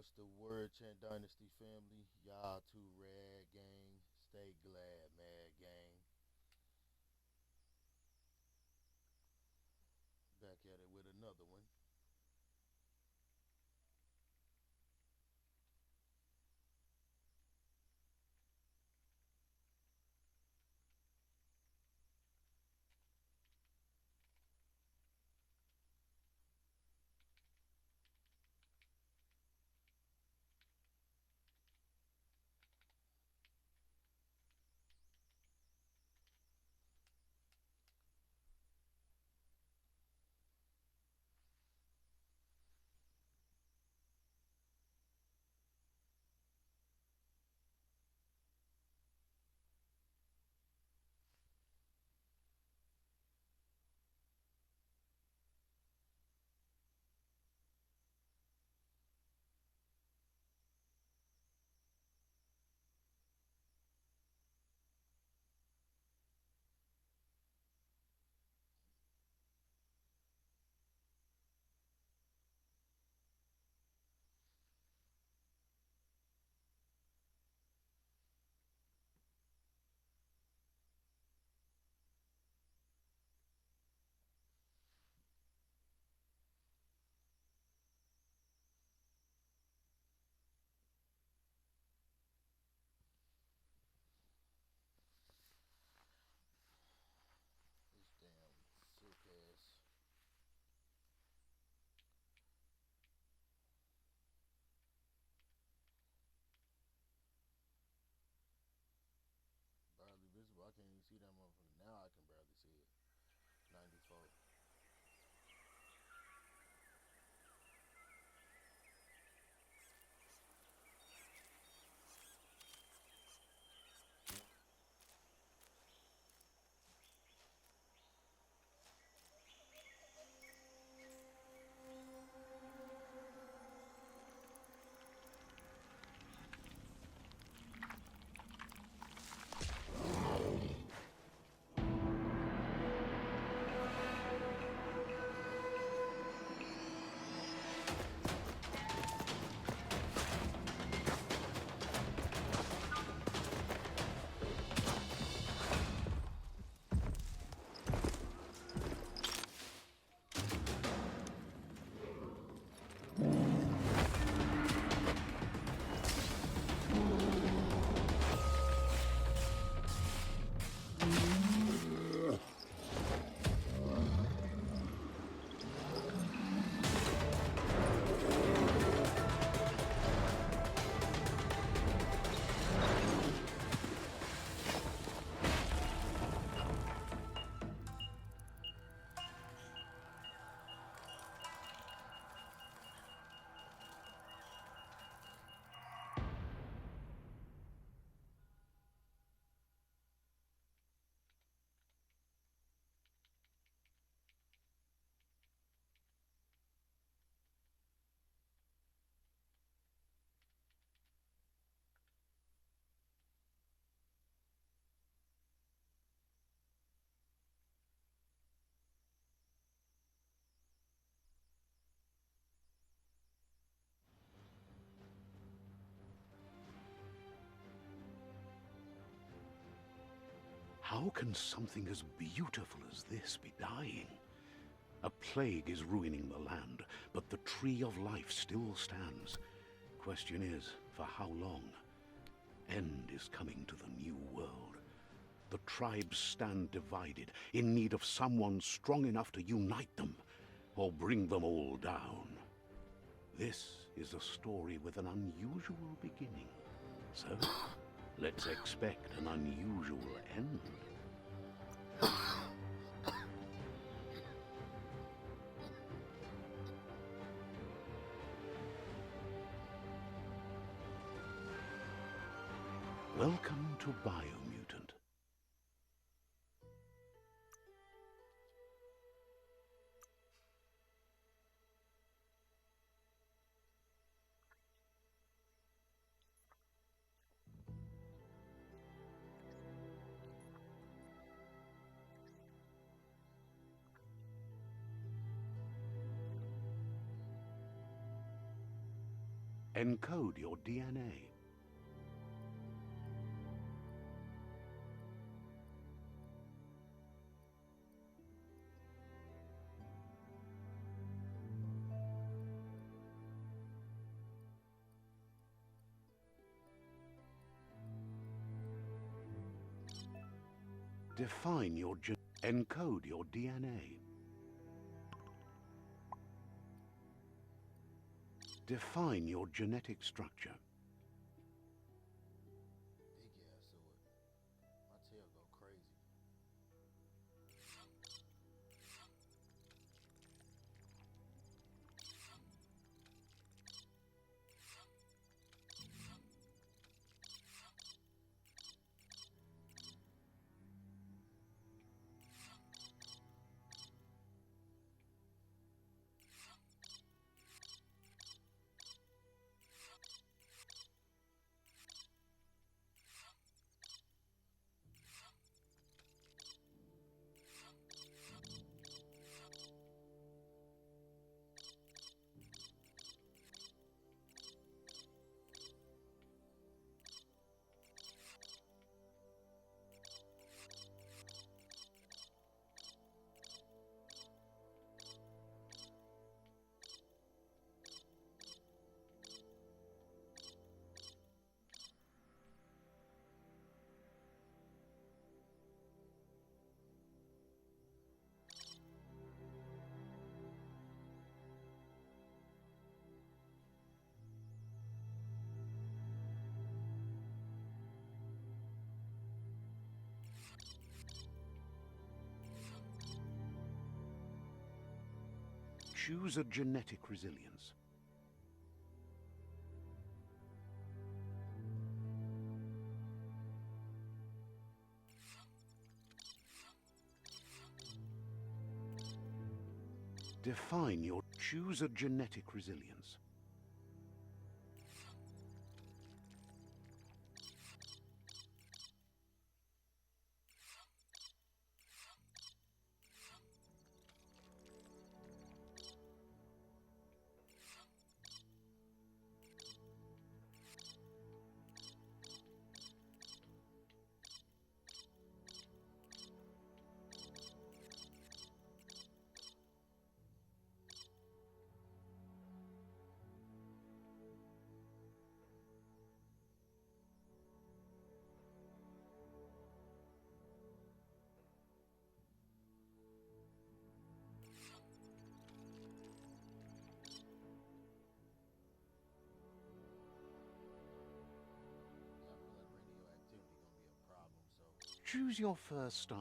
What's the word, Chant Dynasty family? Y'all too rad gang. Stay glad, mad gang. Back at it with another one. This damn sick ass. Barely visible. I can't even see that motherfucker. Now I can barely see it. 94. How can something as beautiful as this be dying? A plague is ruining the land, but the tree of life still stands. Question is, for how long? End is coming to the new world. The tribes stand divided, in need of someone strong enough to unite them, or bring them all down. This is a story with an unusual beginning. So, let's expect an unusual end. Welcome to Biomutant. Encode your DNA. Define your encode your DNA. Define your genetic structure. Big ass sword. My tail go crazy. Choose a genetic resilience. Define your choose a genetic resilience. Choose your first style.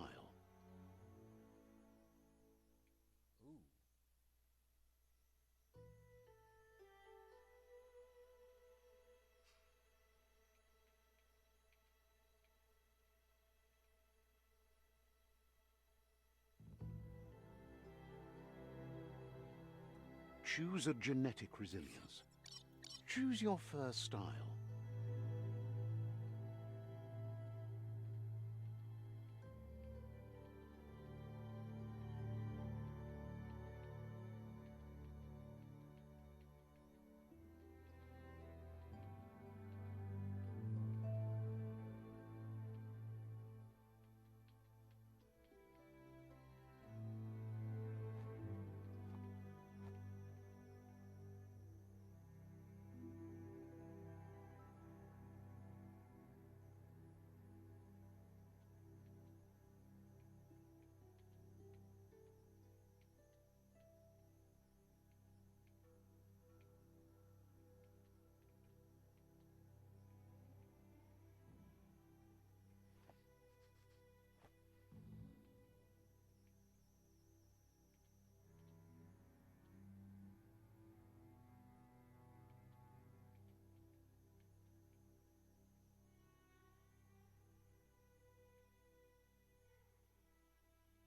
Ooh. Choose a genetic resilience. Choose your first style.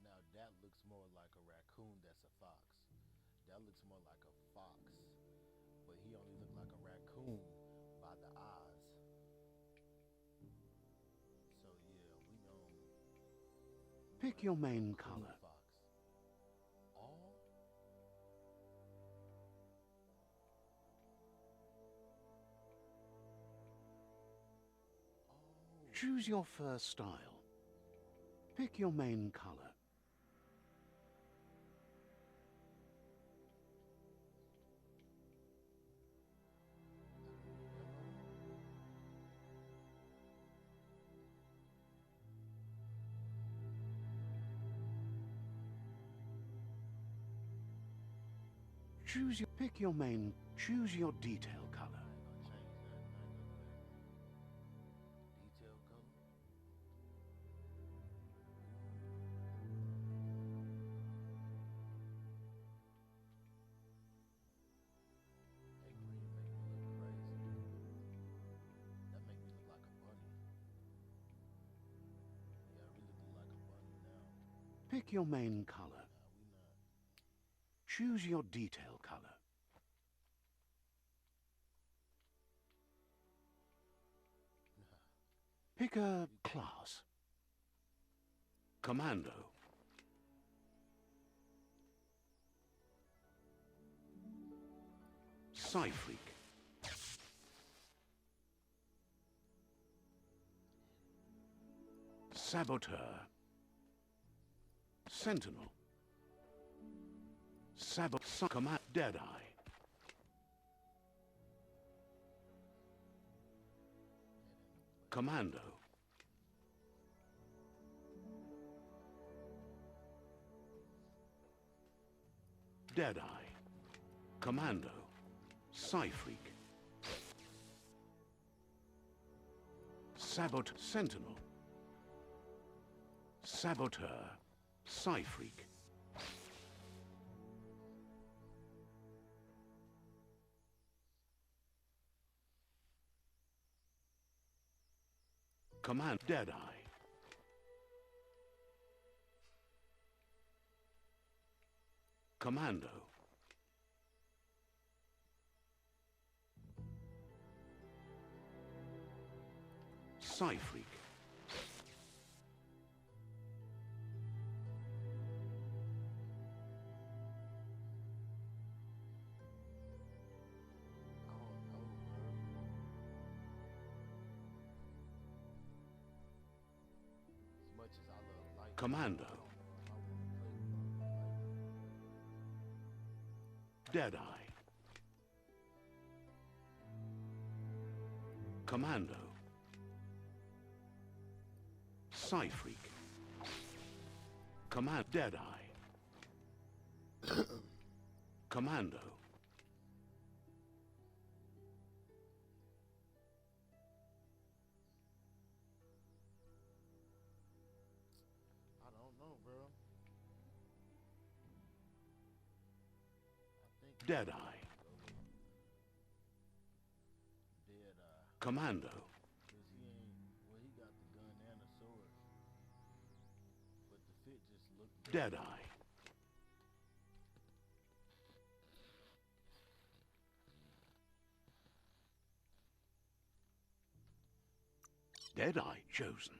Now that looks more like a raccoon that's a fox. That looks more like a fox. But he only looked like a raccoon by the eyes. So yeah, Pick your main raccoon color. fox. All Choose your first style. Pick your main color. Choose your detail color. Detail color. That green make me look crazy. That make me look like a bunny. Yeah, I really look like a bunny now. Pick your main color. Nah, we not. Choose your detail color. Pick a class. Commando. Psyfreak. Saboteur. Sentinel. Command. Deadeye. Commando. Deadeye. Commando. Psyfreak. Sentinel. Saboteur. Psyfreak. Command. Deadeye. Commando. Psyfreak. I don't know, bro. As much as I love light, Commando. I don't know if I want to play with light. Deadeye. Commando. Psyfreak. Command. Deadeye. Commando. I don't know, bro. I think Deadeye. Deadeye. Commando. Cause he ain't. Well, he got the gun and the sword, but the fit just looked better. Deadeye. Deadeye chosen.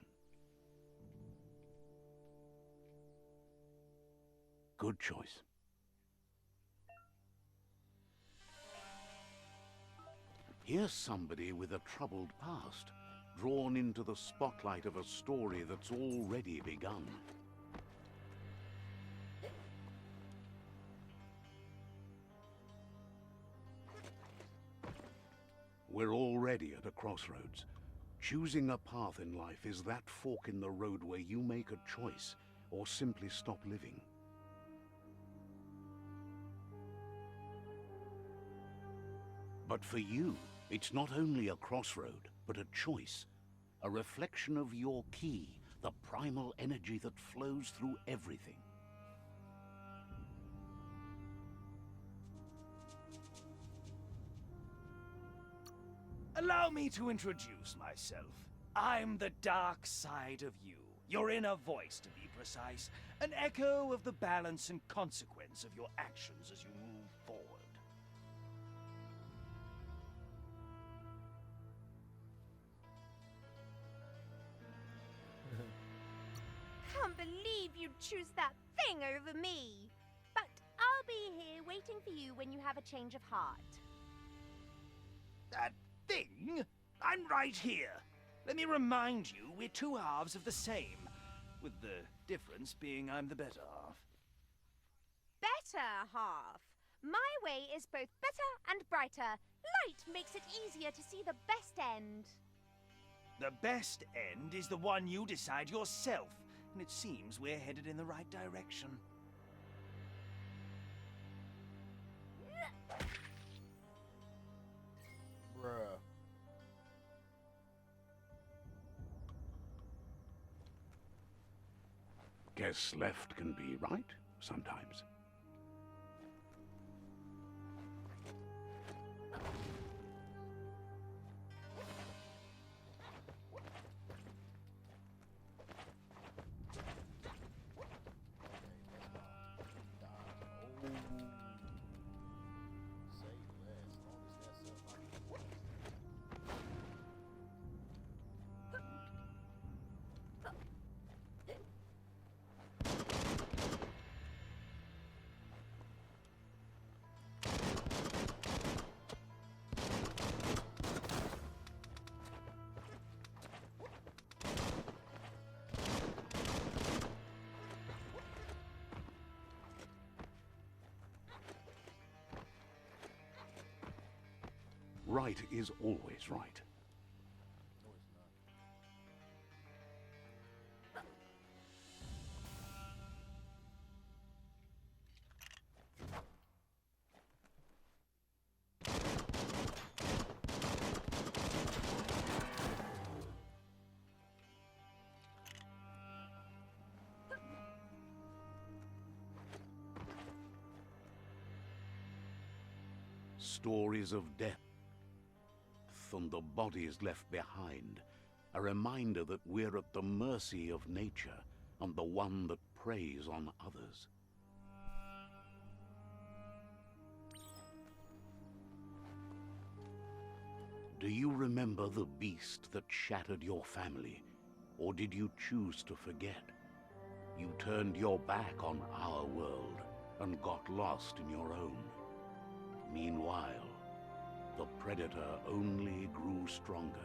Good choice. Here's somebody with a troubled past, drawn into the spotlight of a story that's already begun. We're already at a crossroads. Choosing a path in life is that fork in the road where you make a choice or simply stop living. But for you, it's not only a crossroad, but a choice. A reflection of your key, the primal energy that flows through everything. Allow me to introduce myself. I'm the dark side of you, your inner voice to be precise, an echo of the balance and consequence of your actions as you move forward. Can't believe you'd choose that thing over me. But I'll be here waiting for you when you have a change of heart. That thing? I'm right here. Let me remind you, we're two halves of the same, with the difference being I'm the better half. Better half. My way is both better and brighter. Light makes it easier to see the best end. The best end is the one you decide yourself, and it seems we're headed in the right direction. Bruh. Guess left can be right sometimes. Right is always right. No, it's not. Stories of death and the bodies left behind, a reminder that we're at the mercy of nature and the one that preys on others. Do you remember the beast that shattered your family, or did you choose to forget? You turned your back on our world and got lost in your own. Meanwhile, the predator only grew stronger.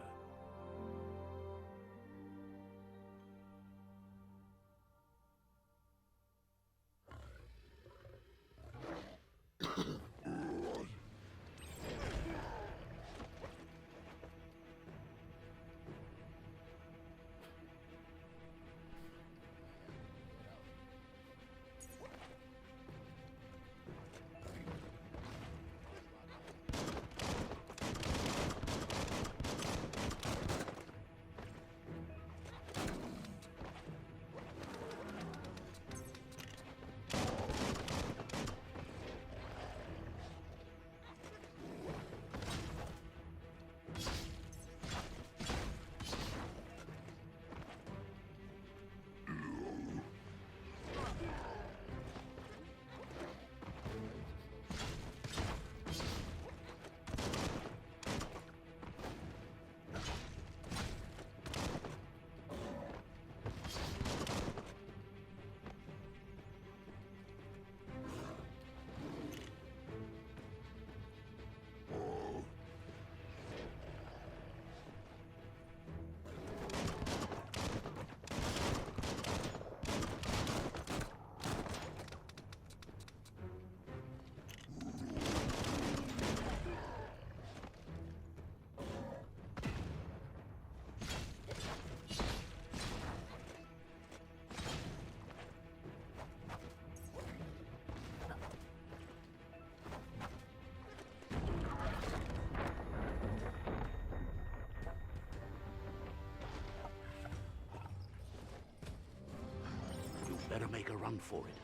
Better make a run for it.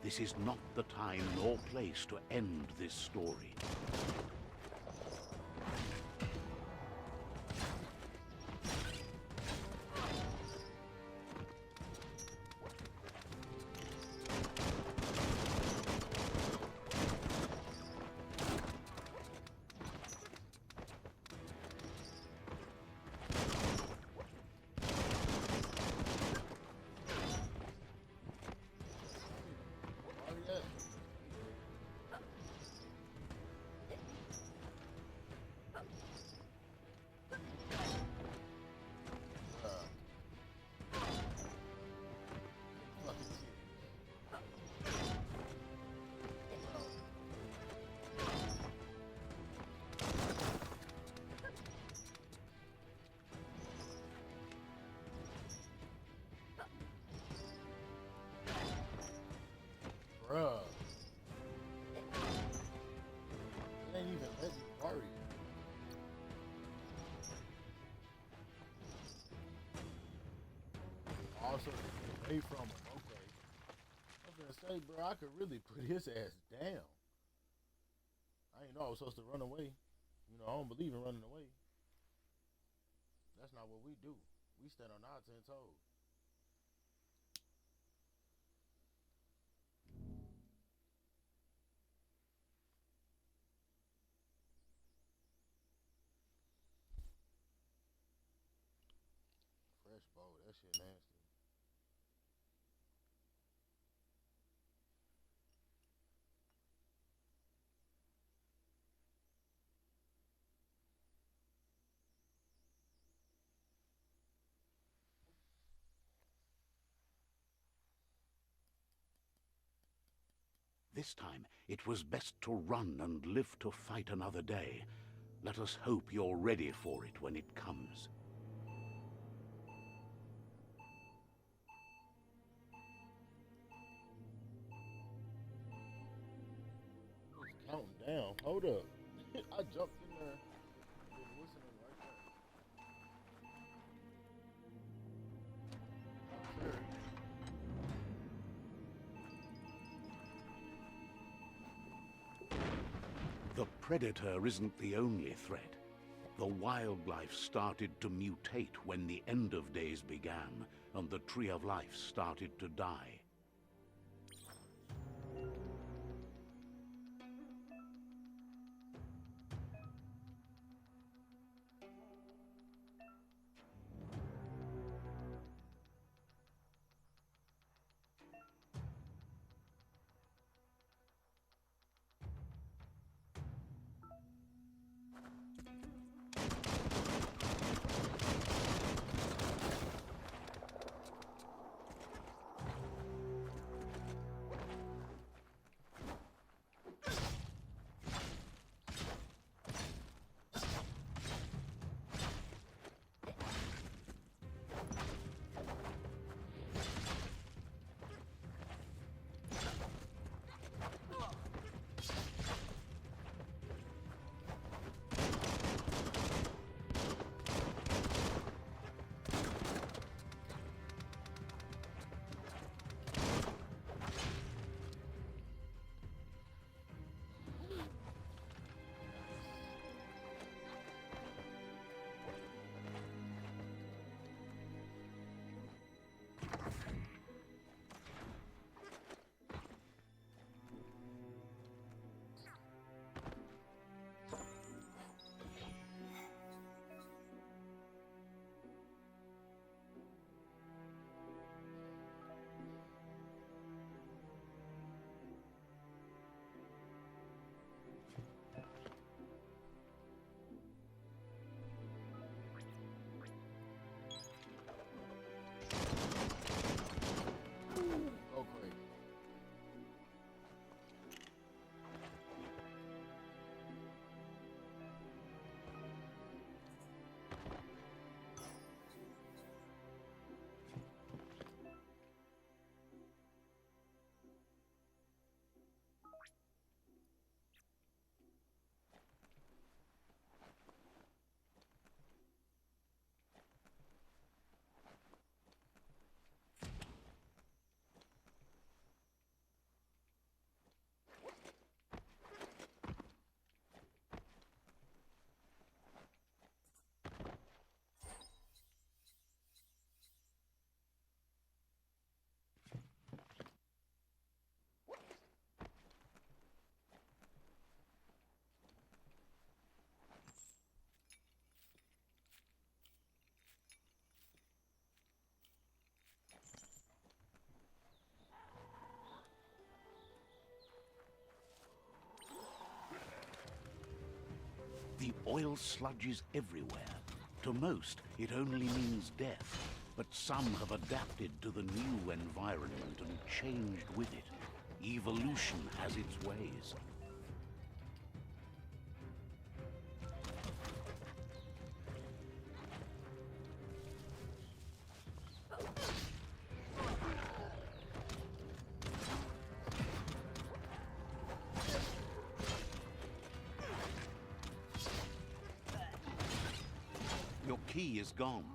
This is not the time nor place to end this story. Also, away from him. Okay. I was gonna say, bro, I could really put his ass down. I didn't know I was supposed to run away. You know, I don't believe in running away. That's not what we do. We stand on our 10 toes. Fresh bow, that shit nasty. This time, it was best to run and live to fight another day. Let us hope you're ready for it when it comes. It's counting down. Hold up. I jumped in there. Been listening right there. Sure. The predator isn't the only threat. The wildlife started to mutate when the end of days began, and the tree of life started to die. Go crazy. The oil sludge is everywhere. To most, it only means death. But some have adapted to the new environment and changed with it. Evolution has its ways. Your key is gone.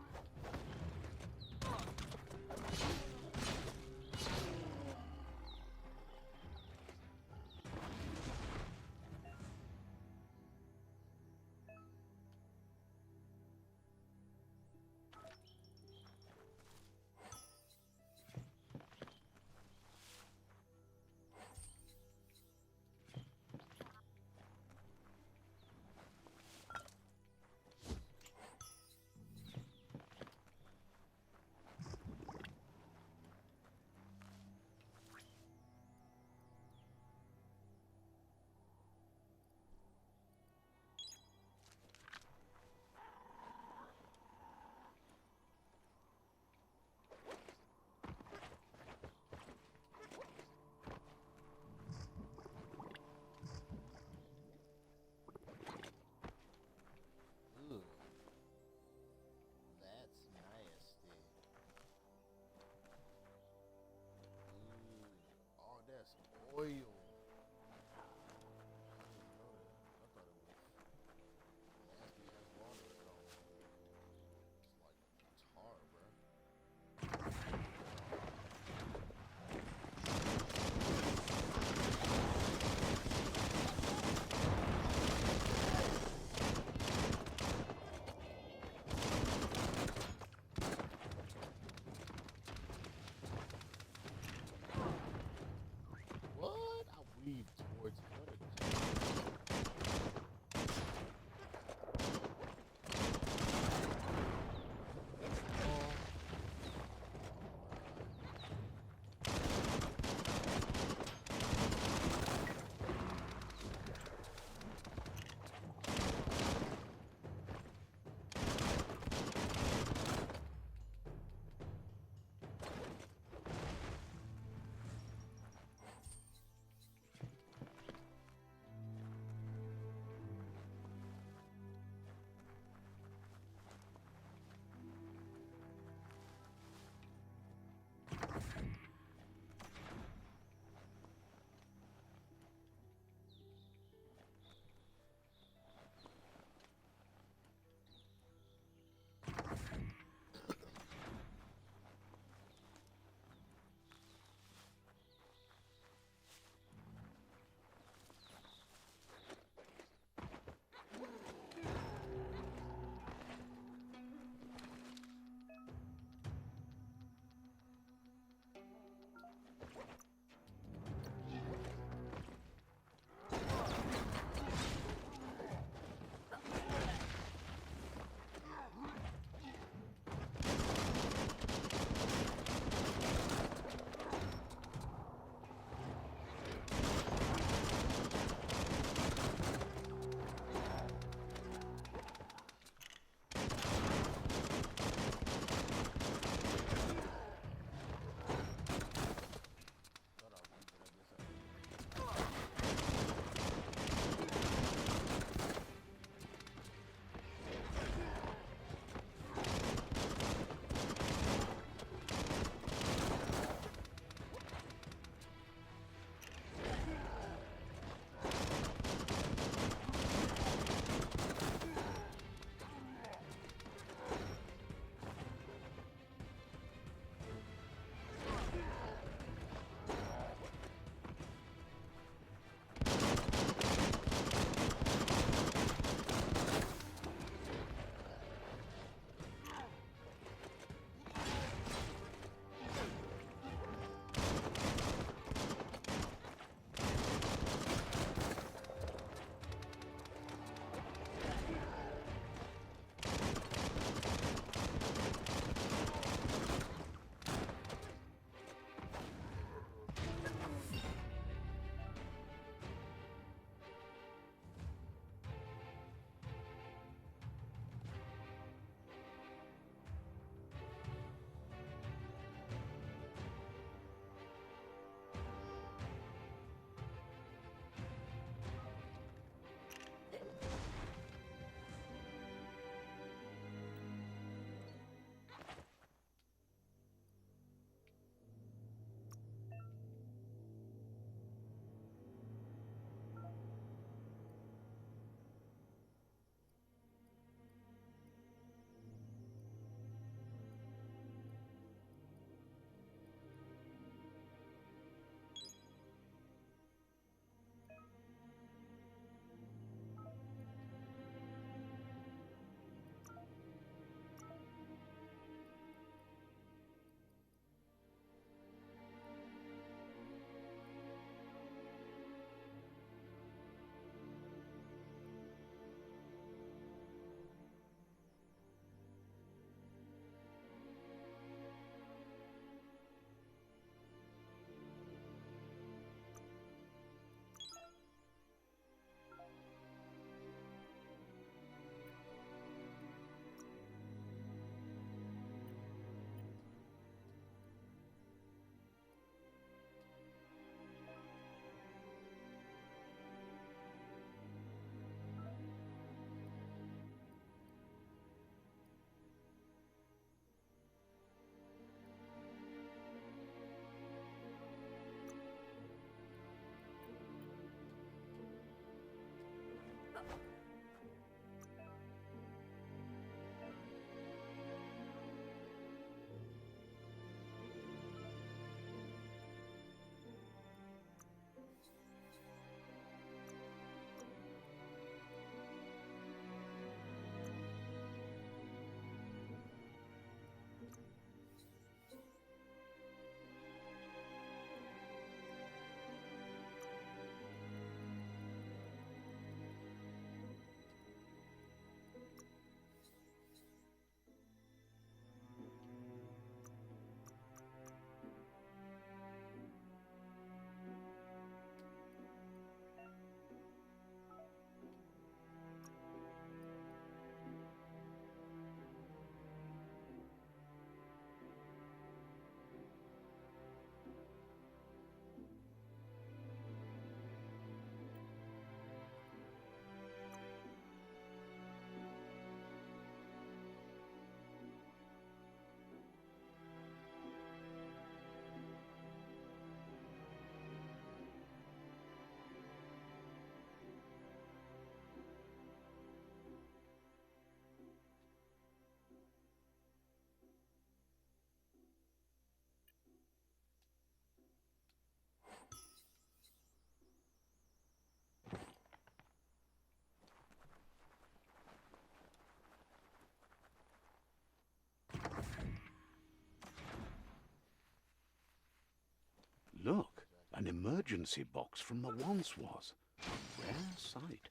emergency box from the once was. A rare sight.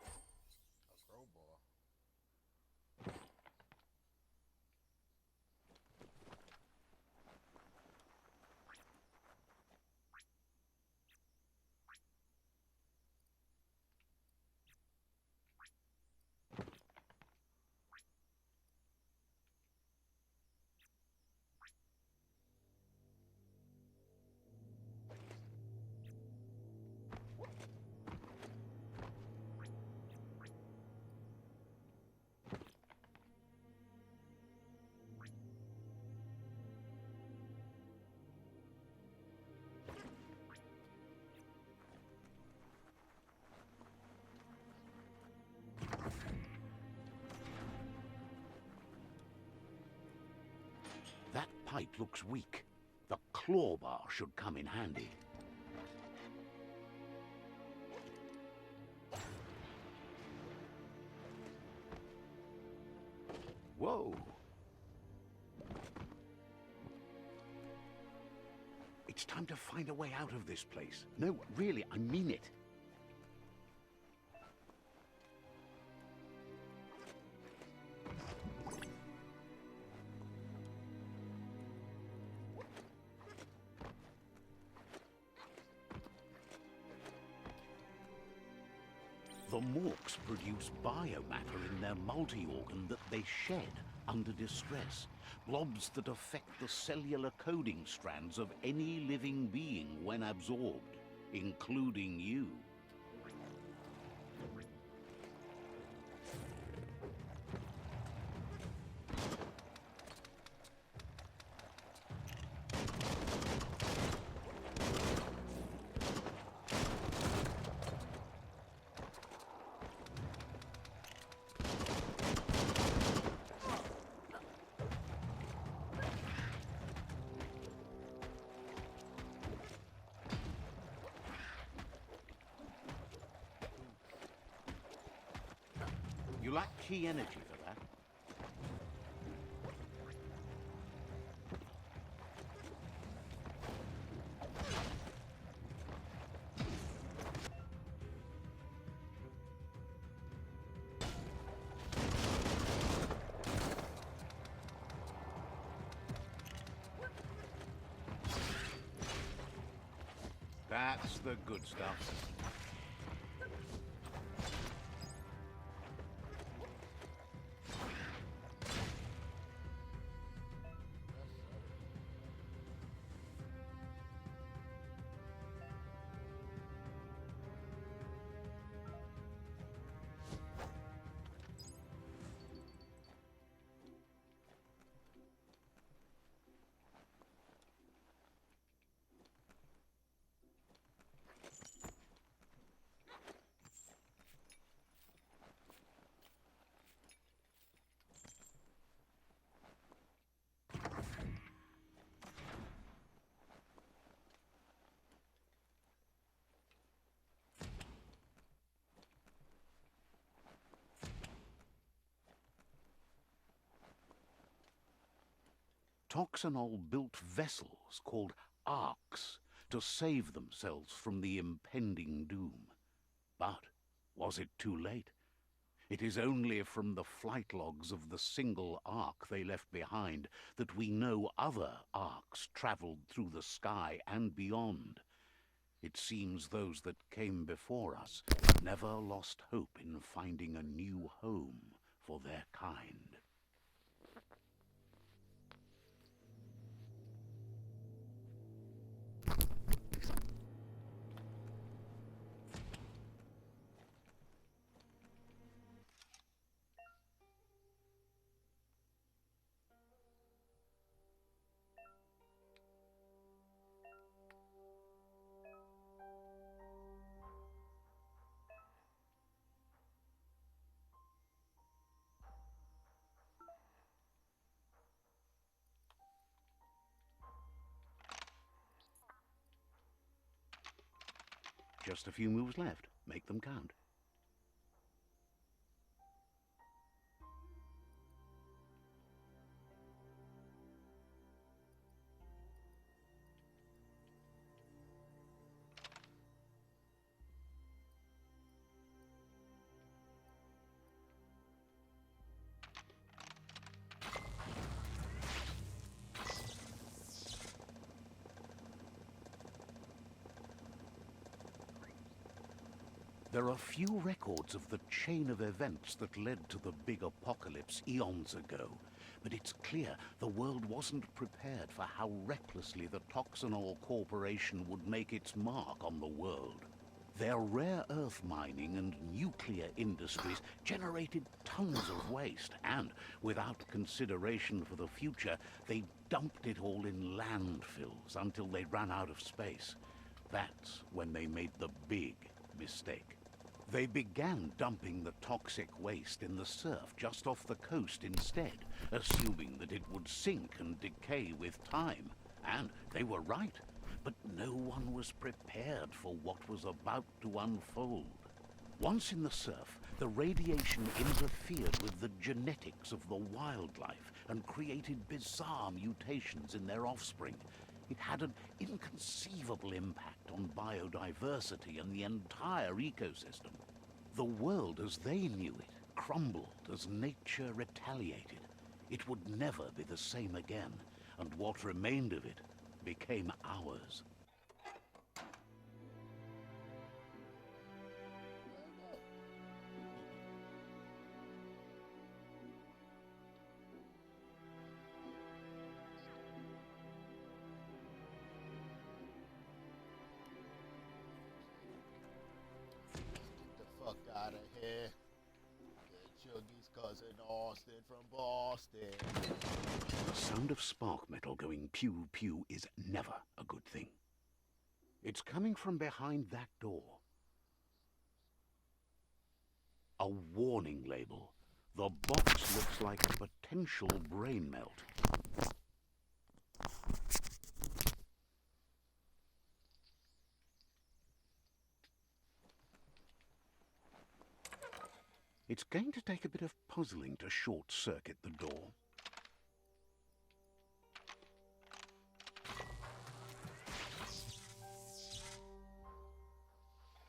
A crowbar. That pipe looks weak. The claw bar should come in handy. Whoa! It's time to find a way out of this place. No, really, I mean it. The Morks produce biomatter in their multi-organ that they shed under distress. Blobs that affect the cellular coding strands of any living being when absorbed, including you. You lack key energy for that. That's the good stuff. Toxanol built vessels called arcs to save themselves from the impending doom. But was it too late? It is only from the flight logs of the single arc they left behind that we know other arcs traveled through the sky and beyond. It seems those that came before us never lost hope in finding a new home for their kind. Just a few moves left. Make them count. There are few records of the chain of events that led to the big apocalypse eons ago, but it's clear the world wasn't prepared for how recklessly the Toxanol Corporation would make its mark on the world. Their rare earth mining and nuclear industries generated tons of waste, and without consideration for the future, they dumped it all in landfills until they ran out of space. That's when they made the big mistake. They began dumping the toxic waste in the surf just off the coast instead, assuming that it would sink and decay with time. And they were right. But no one was prepared for what was about to unfold. Once in the surf, the radiation interfered with the genetics of the wildlife and created bizarre mutations in their offspring. It had an inconceivable impact on biodiversity and the entire ecosystem. The world as they knew it crumbled as nature retaliated. It would never be the same again, and what remained of it became ours. Get the fuck out of here. Get Chuggy's cousin Austin from Boston. The sound of spark metal going pew-pew is never a good thing. It's coming from behind that door. A warning label. The box looks like a potential brain melt. It's going to take a bit of puzzling to short-circuit the door.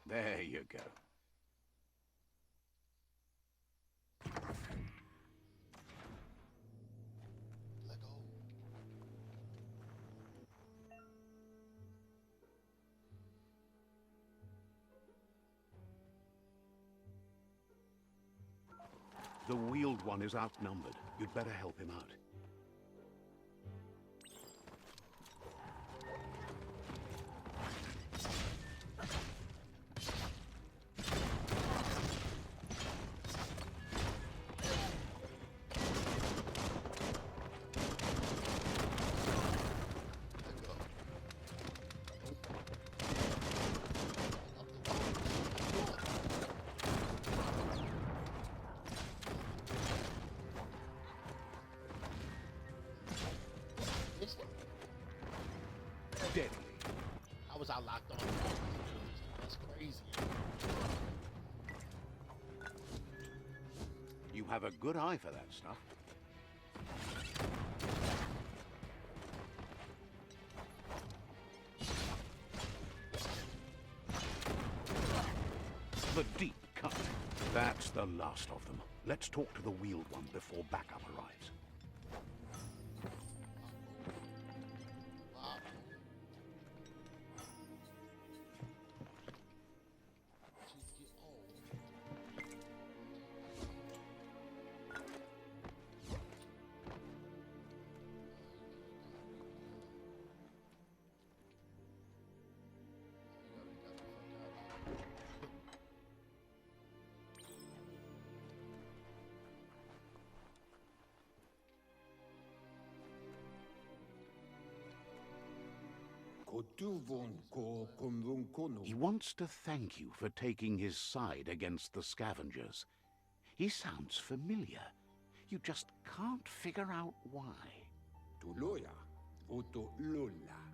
There you go. Let go. The wheeled one is outnumbered. You'd better help him out. Deadly. How was I locked on? That's crazy. You have a good eye for that stuff. The deep cut. That's the last of them. Let's talk to the wheeled one before backup arrives. He wants to thank you for taking his side against the scavengers. He sounds familiar. You just can't figure out why.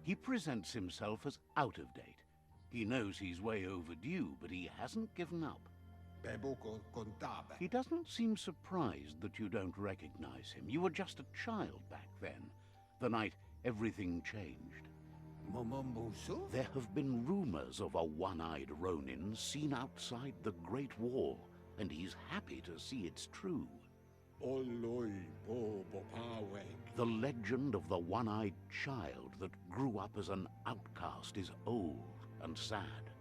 He presents himself as out of date. He knows he's way overdue, but he hasn't given up. He doesn't seem surprised that you don't recognize him. You were just a child back then, the night everything changed. There have been rumors of a one-eyed Ronin seen outside the Great Wall, and he's happy to see it's true. The legend of the one-eyed child that grew up as an outcast is old and sad.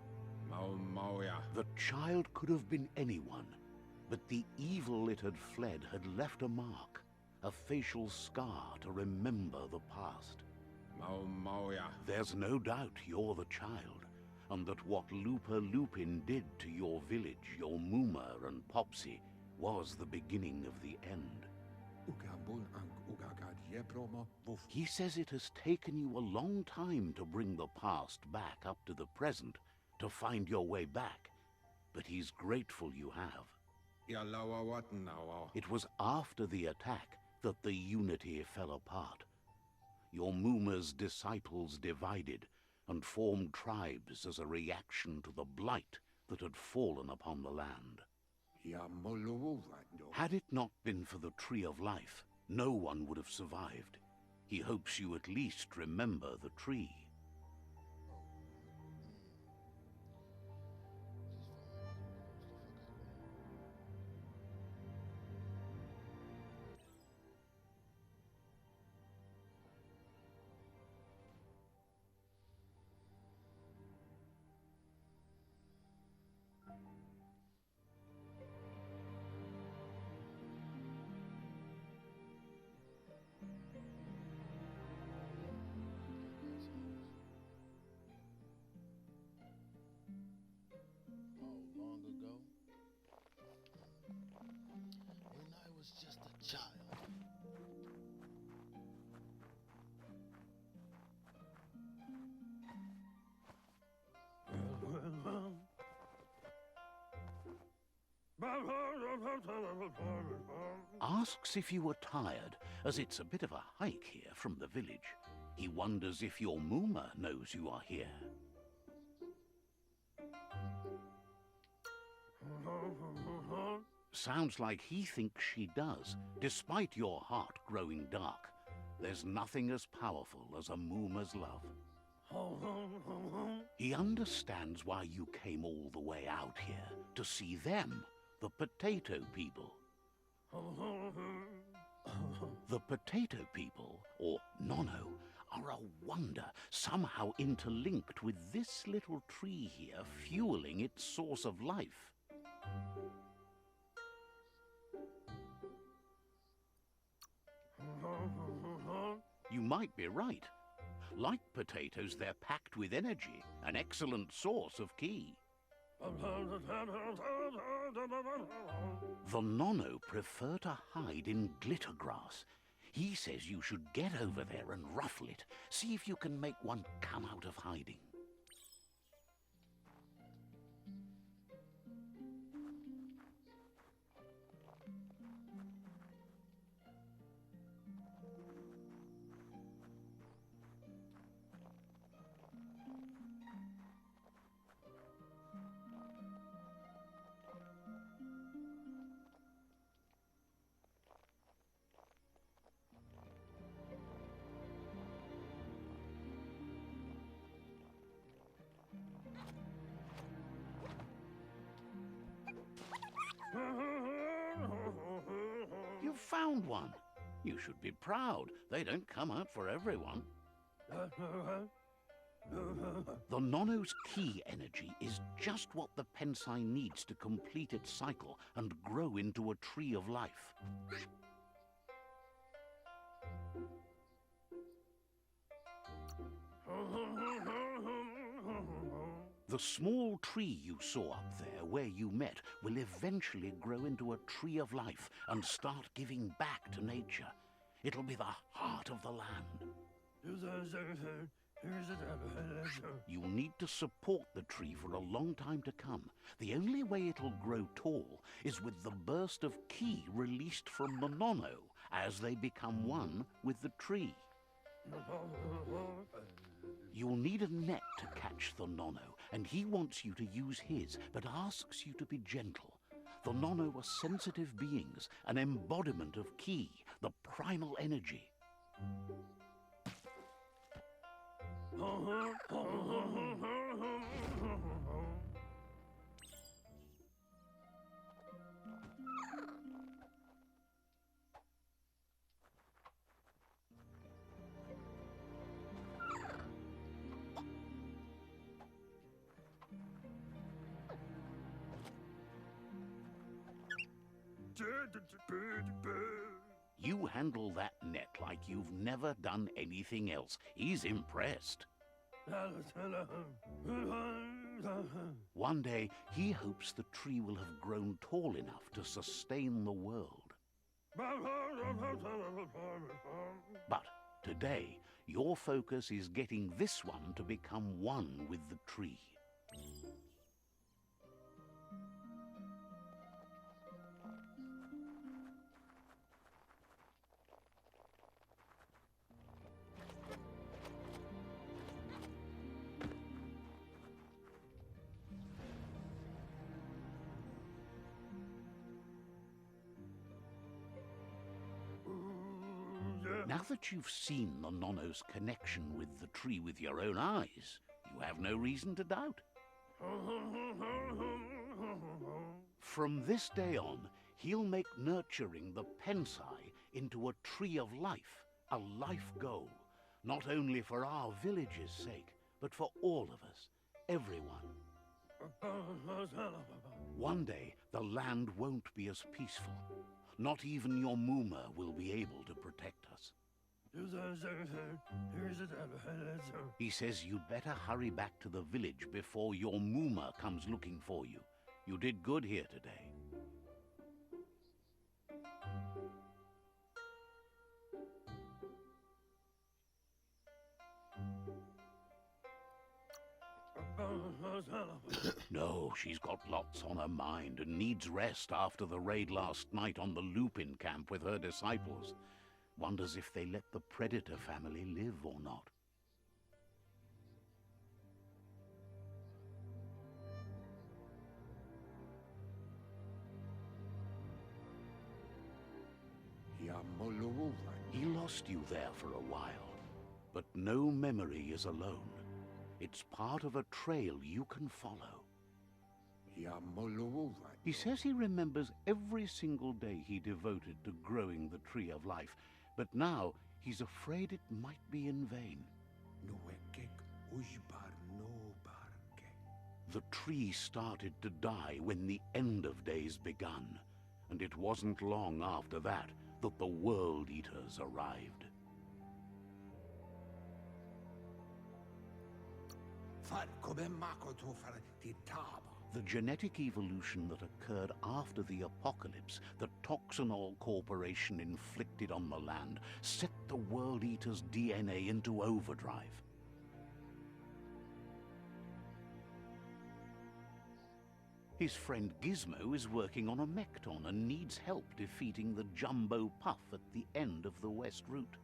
The child could have been anyone, but the evil it had fled had left a mark, a facial scar to remember the past. There's no doubt you're the child, and that what Lupa Lupin did to your village, your Muma and Popsy, was the beginning of the end. He says it has taken you a long time to bring the past back up to the present, to find your way back, but he's grateful you have. It was after the attack that the Unity fell apart. Your Muma's disciples divided and formed tribes as a reaction to the blight that had fallen upon the land. Had it not been for the Tree of Life, no one would have survived. He hopes you at least remember the tree. Long ago, when I was just a child. Asks if you were tired, as it's a bit of a hike here from the village. He wonders if your Muma knows you are here. Sounds like he thinks she does, despite your heart growing dark. There's nothing as powerful as a Muma's love. He understands why you came all the way out here, to see them, the potato people. The potato people, or Nono, are a wonder, somehow interlinked with this little tree here, fueling its source of life. You might be right. Like potatoes, they're packed with energy, an excellent source of ki. The Nono prefer to hide in glitter grass. He says you should get over there and ruffle it. See if you can make one come out of hiding. You found one. You should be proud. They don't come out for everyone. The Nono's ki energy is just what the Pensai needs to complete its cycle and grow into a tree of life. The small tree you saw up there where you met will eventually grow into a tree of life and start giving back to nature. It'll be the heart of the land. You'll need to support the tree for a long time to come. The only way it'll grow tall is with the burst of ki released from the Nono as they become one with the tree. You'll need a net to catch the Nono, and he wants you to use his, but asks you to be gentle. The Nono are sensitive beings, an embodiment of ki, the primal energy. You handle that net like you've never done anything else. He's impressed. One day, he hopes the tree will have grown tall enough to sustain the world. But today, your focus is getting this one to become one with the tree. Now that you've seen the Nonno's connection with the tree with your own eyes, you have no reason to doubt. From this day on, he'll make nurturing the Pensai into a tree of life, a life goal, not only for our village's sake, but for all of us, everyone. One day, the land won't be as peaceful. Not even your Muma will be able to protect us. He says you'd better hurry back to the village before your Muma comes looking for you. You did good here today. No, she's got lots on her mind and needs rest after the raid last night on the Lupin camp with her disciples. Wonders if they let the Predator family live or not. He lost you there for a while, but no memory is alone. It's part of a trail you can follow. He says he remembers every single day he devoted to growing the Tree of Life, but now he's afraid it might be in vain. The tree started to die when the end of days begun, and it wasn't long after that that the World Eaters arrived. The genetic evolution that occurred after the apocalypse that Toxanol Corporation inflicted on the land set the World Eater's DNA into overdrive. His friend Gizmo is working on a Mekton and needs help defeating the Jumbo Puff at the end of the West Route.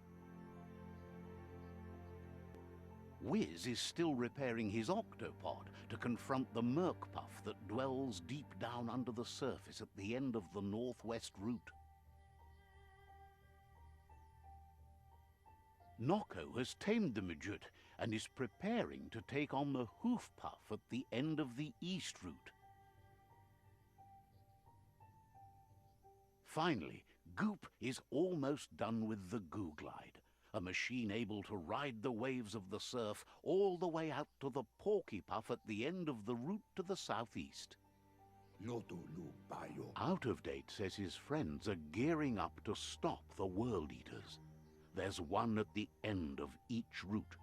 Wiz is still repairing his octopod to confront the Merc Puff that dwells deep down under the surface at the end of the Northwest Route. Nocco has tamed the Midget and is preparing to take on the Hoof Puff at the end of the East Route. Finally, Goop is almost done with the Goo Glide, a machine able to ride the waves of the surf all the way out to the Porky Puff at the end of the route to the southeast. Out of Date says his friends are gearing up to stop the World Eaters. There's one at the end of each route.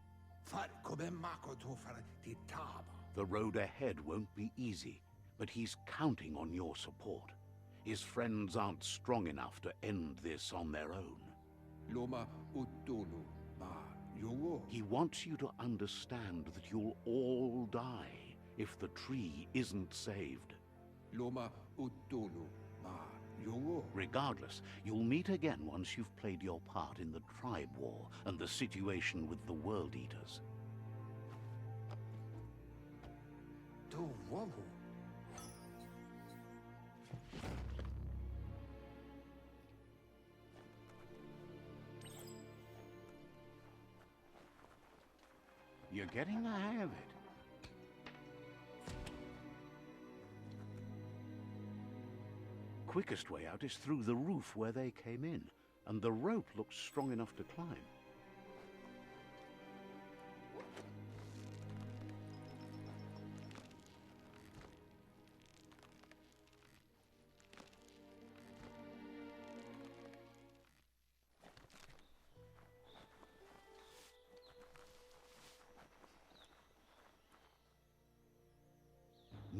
The road ahead won't be easy, but he's counting on your support. His friends aren't strong enough to end this on their own. He wants you to understand that you'll all die if the tree isn't saved. Regardless, you'll meet again once you've played your part in the tribe war and the situation with the World Eaters. You're getting the hang of it. Quickest way out is through the roof where they came in, and the rope looks strong enough to climb.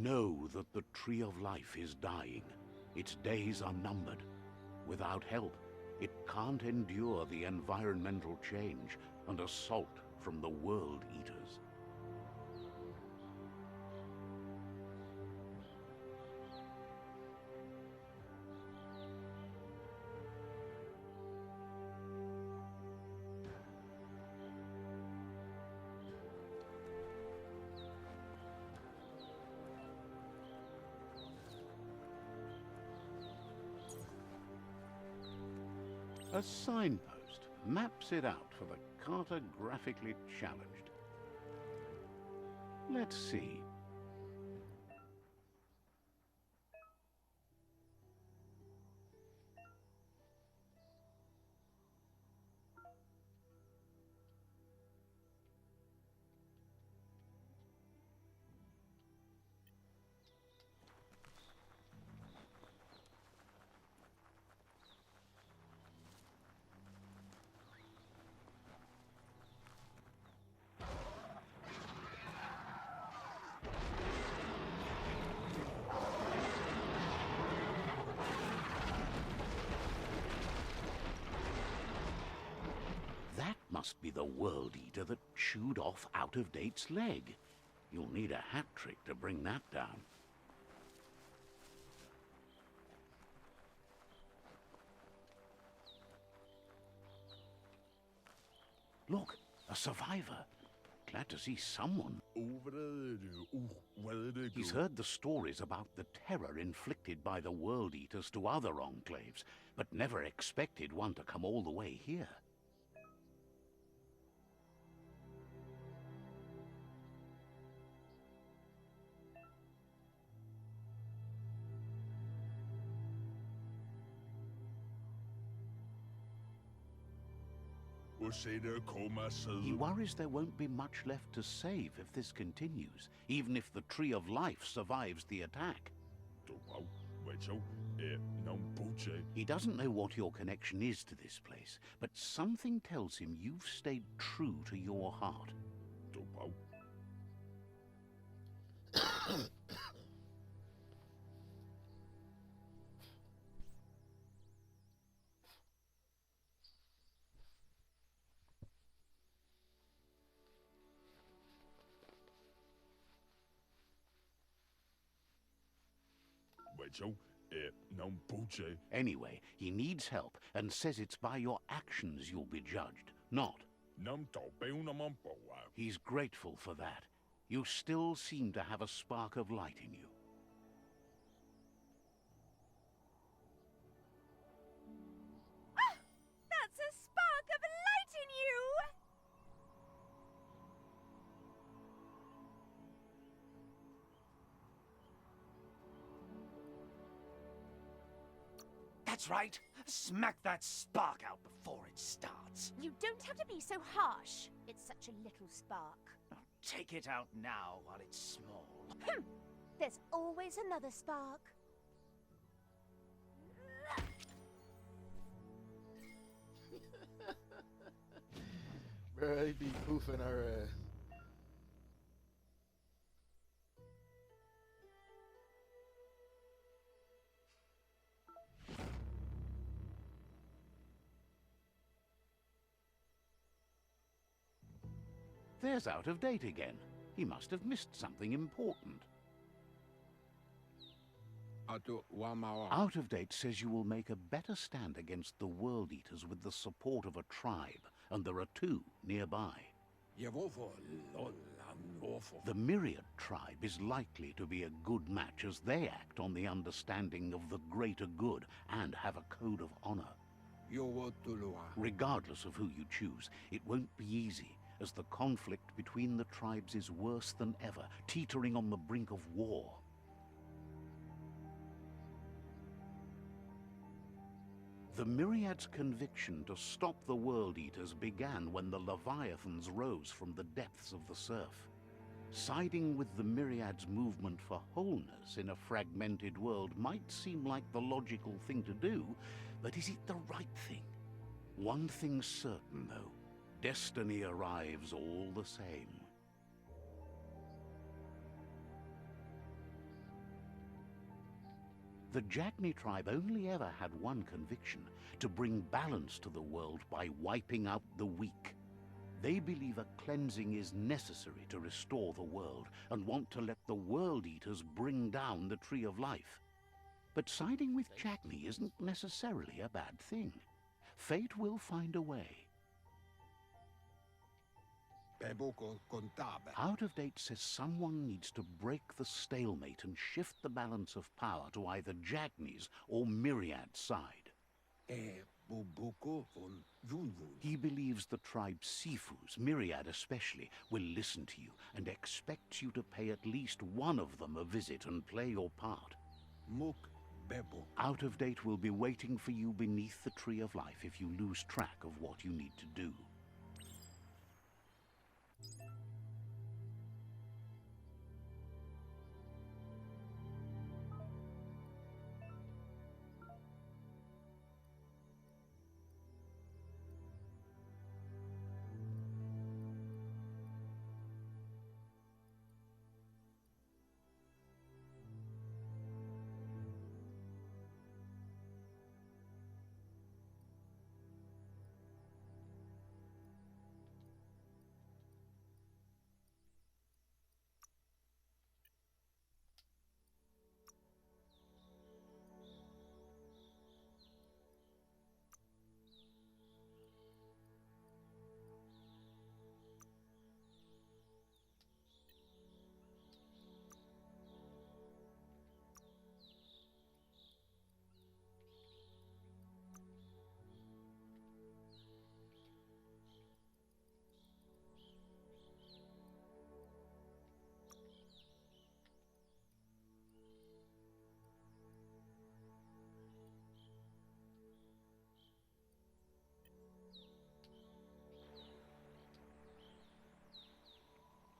Know that the Tree of Life is dying. Its days are numbered. Without help, it can't endure the environmental change and assault from the World Eaters. A signpost maps it out for the cartographically challenged. Let's see. That must be the World Eater that chewed off Out-of-Date's leg. You'll need a hat trick to bring that down. Look, a survivor. Glad to see someone. He's heard the stories about the terror inflicted by the World Eaters to other enclaves, but never expected one to come all the way here. He worries there won't be much left to save if this continues, even if the Tree of Life survives the attack. He doesn't know what your connection is to this place, but something tells him you've stayed true to your heart. Anyway, he needs help and says it's by your actions you'll be judged, not. He's grateful for that. You still seem to have a spark of light in you. Ah! That's a spark of light in you! That's right. Smack that spark out before it starts. You don't have to be so harsh. It's such a little spark. Take it out now while it's small. There's always another spark. Bruh, he be poofing her ass. There's Out-of-Date again. He must have missed something important. Out-of-Date says you will make a better stand against the World Eaters with the support of a tribe, and there are two nearby. The Myriad tribe is likely to be a good match as they act on the understanding of the greater good and have a code of honor. Regardless of who you choose, it won't be easy, as the conflict between the tribes is worse than ever, teetering on the brink of war. The Myriad's conviction to stop the World Eaters began when the Leviathans rose from the depths of the surf. Siding with the Myriad's movement for wholeness in a fragmented world might seem like the logical thing to do, but is it the right thing? One thing's certain, though. Destiny arrives all the same. The Jagni tribe only ever had one conviction: to bring balance to the world by wiping out the weak. They believe a cleansing is necessary to restore the world, and want to let the World Eaters bring down the Tree of Life. But siding with Jagni isn't necessarily a bad thing. Fate will find a way. Out of Date says someone needs to break the stalemate and shift the balance of power to either Jagni's or Myriad's side. He believes the tribe Sifus, Myriad especially, will listen to you and expects you to pay at least one of them a visit and play your part. Out of Date will be waiting for you beneath the Tree of Life if you lose track of what you need to do.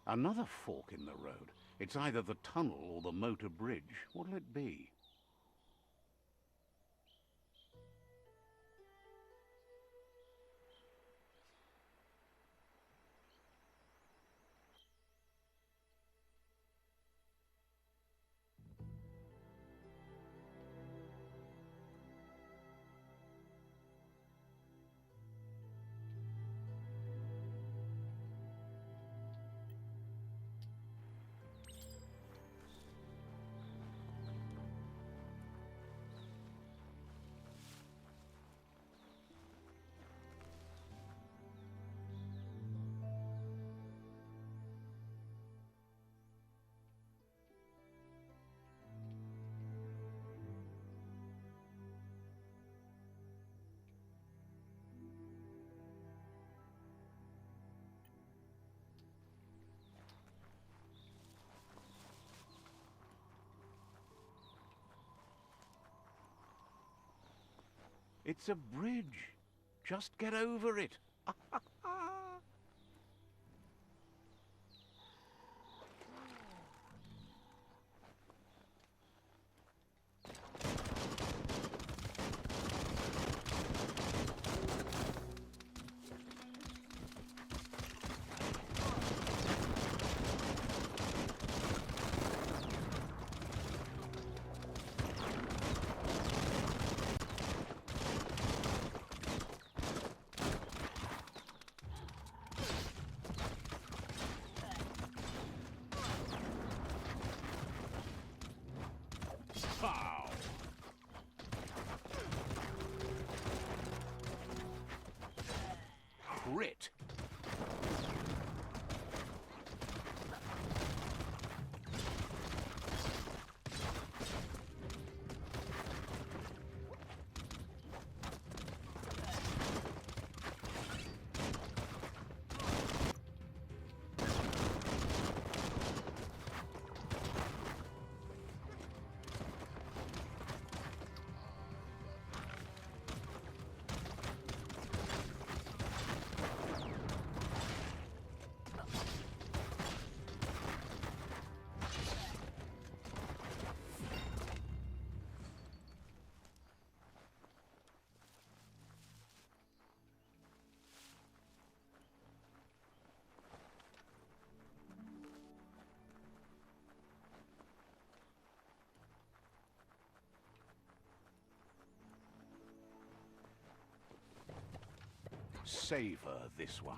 Another fork in the road. It's either the tunnel or the motor bridge. What'll it be? It's a bridge. Just get over it. Grit. Savor this one.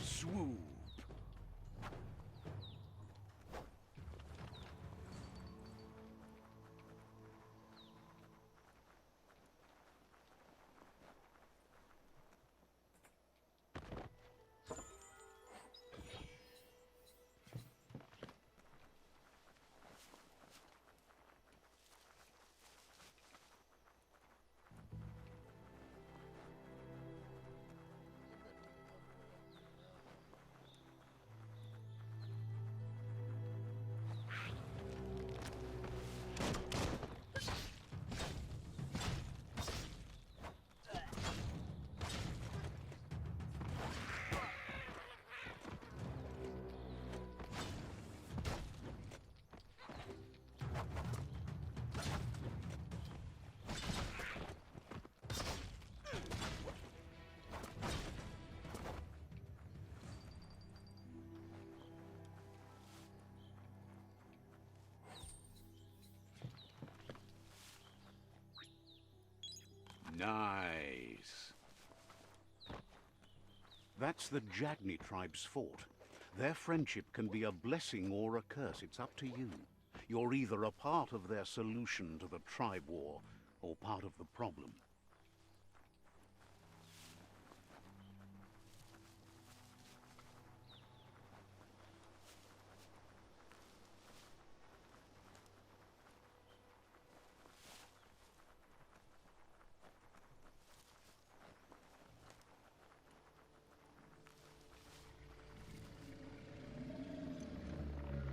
Swoop. Nice. That's the Jagni tribe's fort. Their friendship can be a blessing or a curse. It's up to you. You're either a part of their solution to the tribe war, or part of the problem.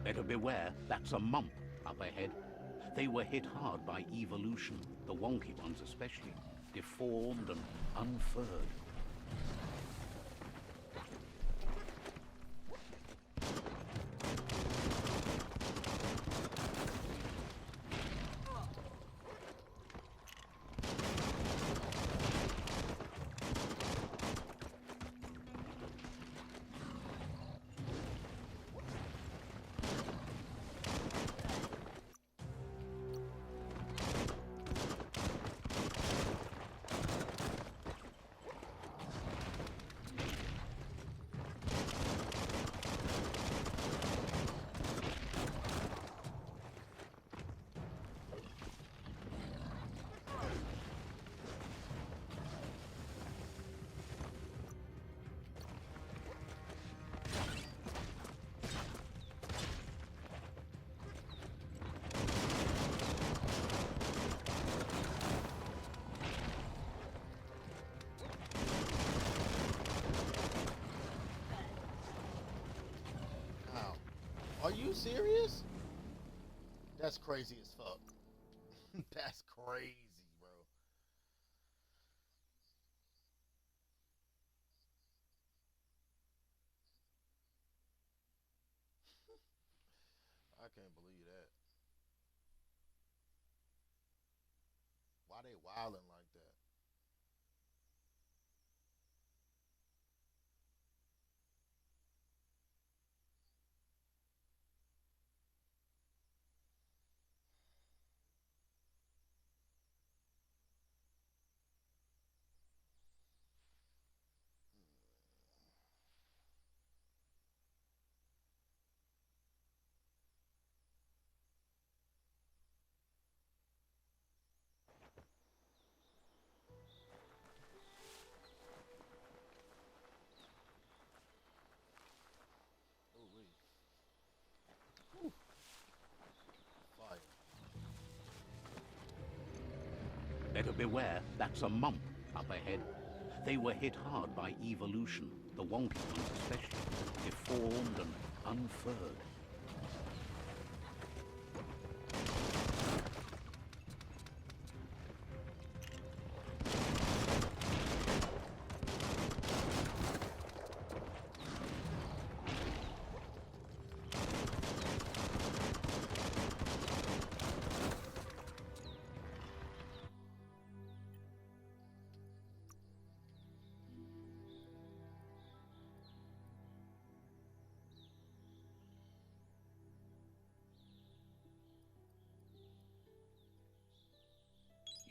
Better beware, that's a mump up ahead. They were hit hard by evolution, the wonky ones especially, deformed and unfurred. Are you serious? That's crazy as fuck. That's crazy, bro. I can't believe that. Why they wilding like that? Oh, wait. Whew. Fire. Better beware, that's a mump up ahead. They were hit hard by evolution, the wonky ones especially, deformed and unfurred.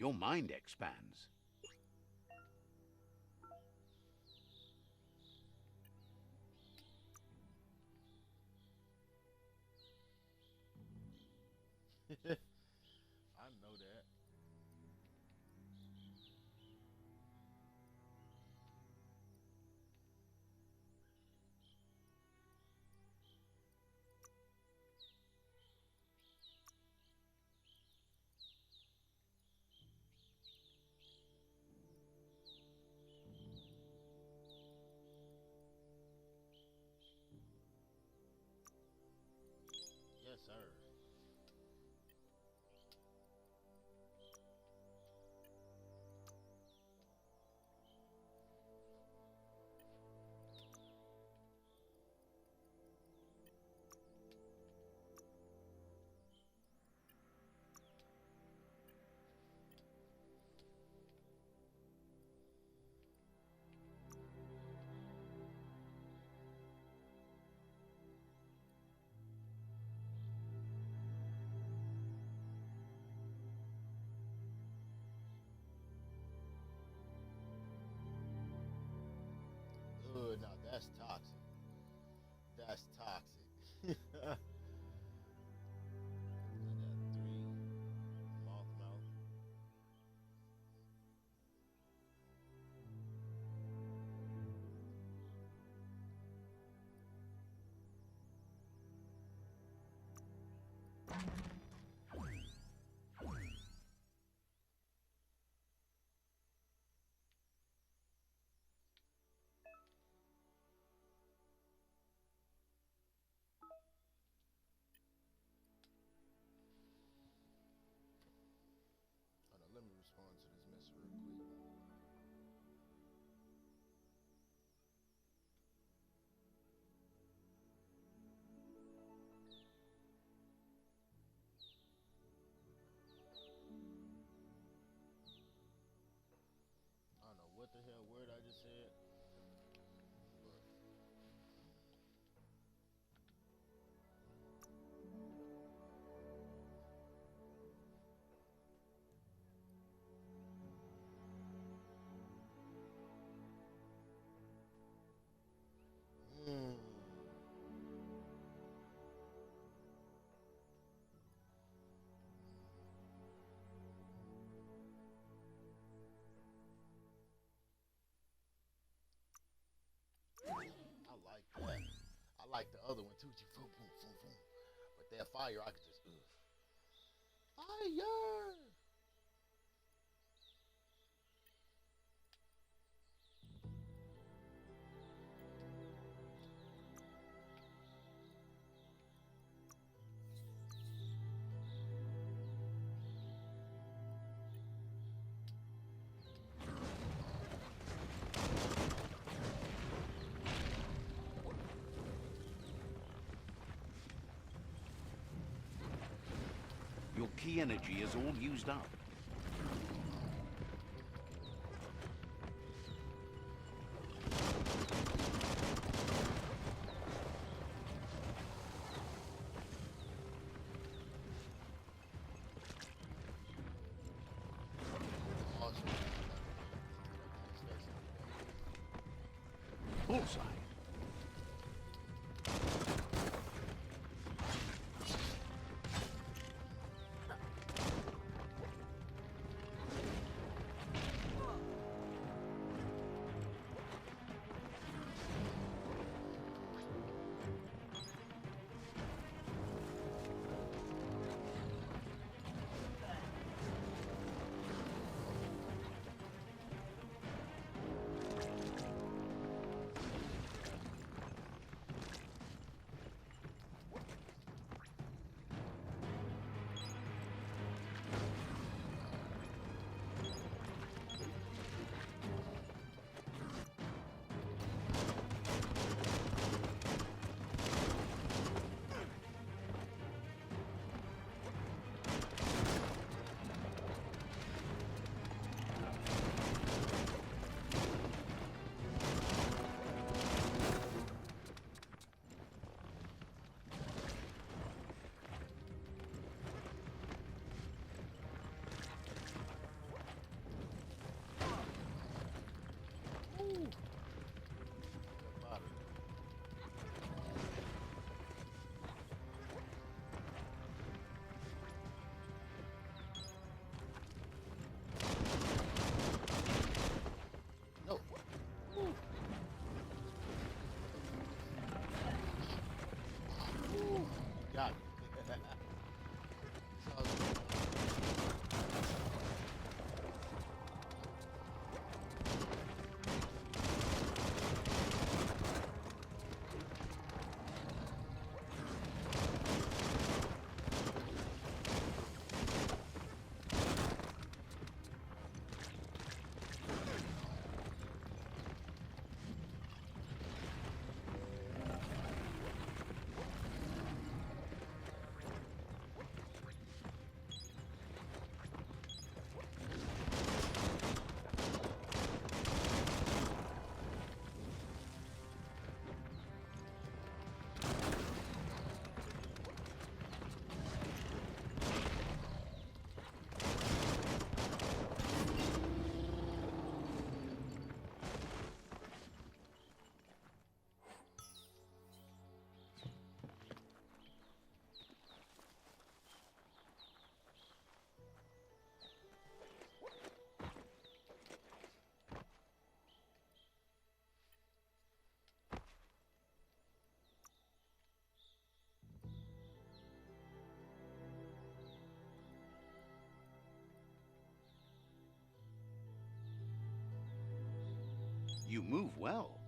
your mind expands. I know that. Yes, sir. Now that's toxic. That's toxic. I got 3 moth mouth. Hold on, let me respond to this mess real quick. I don't know what the hell word I just said. But mm. I like that. I like the other one too. Boom, boom, boom, boom. But that fire, I could just fire. Your key energy is all used up. Awesome. Bullseye. You move well.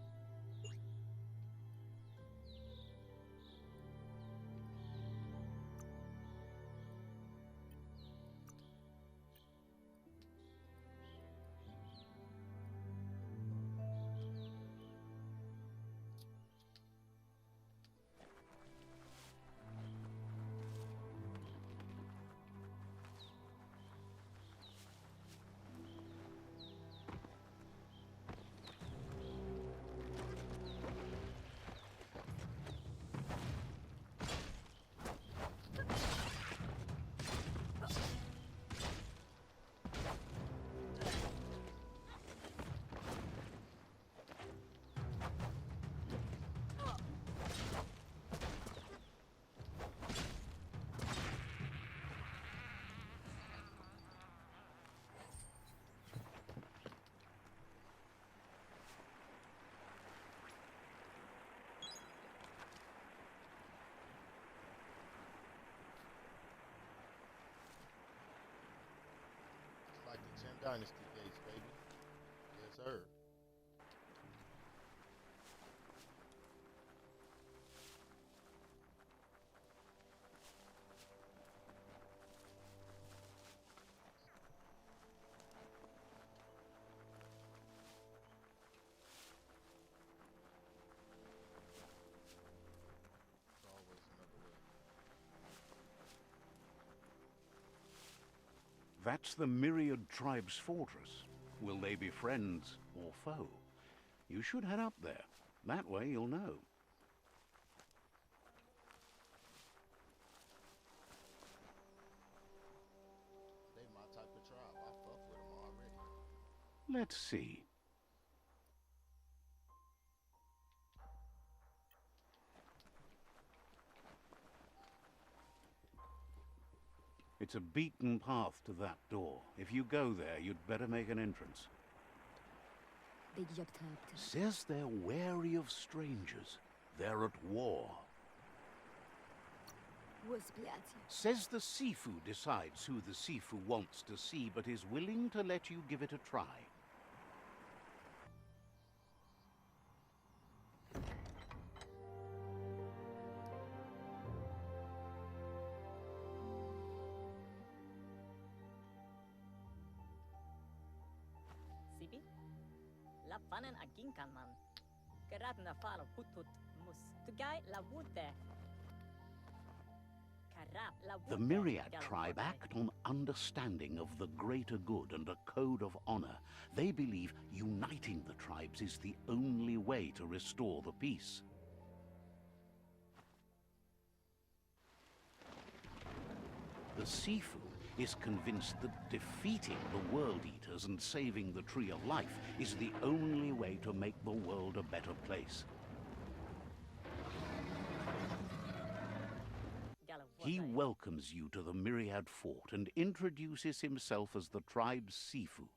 Like the 10 Dynasty gates, baby. Yes, sir. There's always another way. That's the Myriad Tribe's fortress. Will they be friends or foe? You should head up there. That way you'll know. They my type of tribe. I fuck with them already. Let's see. It's a beaten path to that door. If you go there, you'd better make an entrance. Says they're wary of strangers. They're at war. Says the Sifu decides who the Sifu wants to see, but is willing to let you give it a try. Sipi? Lapanen aginkan man. Gerat na falo hutut mus. Tugai la wute. The Myriad tribe act on understanding of the greater good and a code of honor. They believe uniting the tribes is the only way to restore the peace. The Sifu is convinced that defeating the World Eaters and saving the Tree of Life is the only way to make the world a better place. He welcomes you to the Myriad Fort and introduces himself as the tribe's Sifu.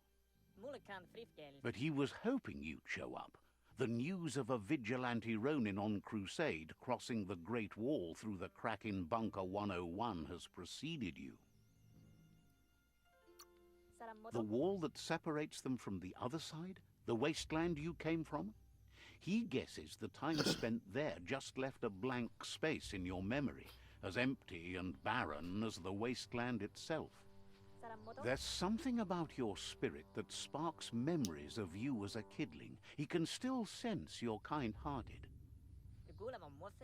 But he was hoping you'd show up. The news of a vigilante Ronin on crusade crossing the Great Wall through the crack in Bunker 101 has preceded you. The wall that separates them from the other side? The wasteland you came from? He guesses the time spent there just left a blank space in your memory, as empty and barren as the wasteland itself. There's something about your spirit that sparks memories of you as a kidling. He can still sense you're kind-hearted.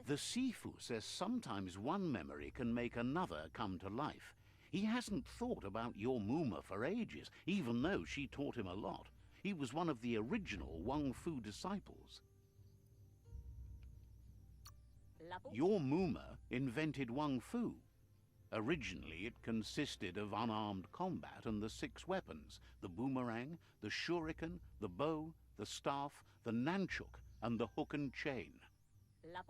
The Sifu says sometimes one memory can make another come to life. He hasn't thought about your Muma for ages, even though she taught him a lot. He was one of the original Wang Fu disciples. Your Muma invented Wang Fu. Originally, it consisted of unarmed combat and the 6 weapons: the boomerang, the shuriken, the bow, the staff, the nunchuk, and the hook and chain.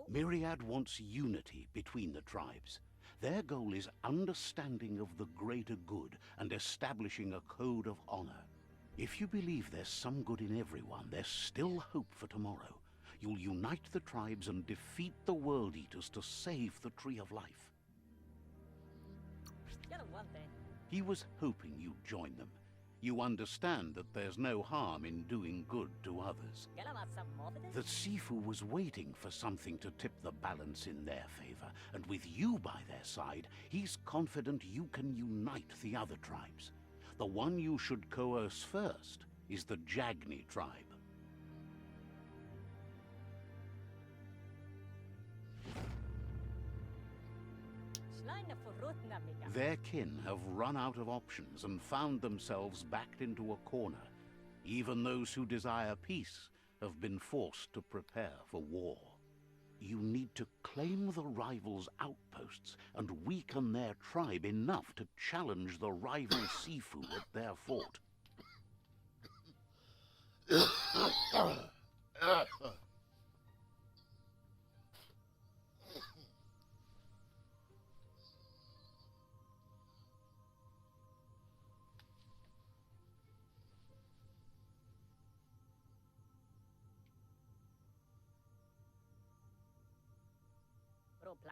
Myriad wants unity between the tribes. Their goal is understanding of the greater good and establishing a code of honor. If you believe there's some good in everyone, there's still hope for tomorrow. You'll unite the tribes and defeat the World Eaters to save the Tree of Life. He was hoping you'd join them. You understand that there's no harm in doing good to others. The Sifu was waiting for something to tip the balance in their favor, and with you by their side, he's confident you can unite the other tribes. The one you should coerce first is the Jagni tribe. Their kin have run out of options and found themselves backed into a corner. Even those who desire peace have been forced to prepare for war. You need to claim the rivals' outposts and weaken their tribe enough to challenge the rival Sifu at their fort.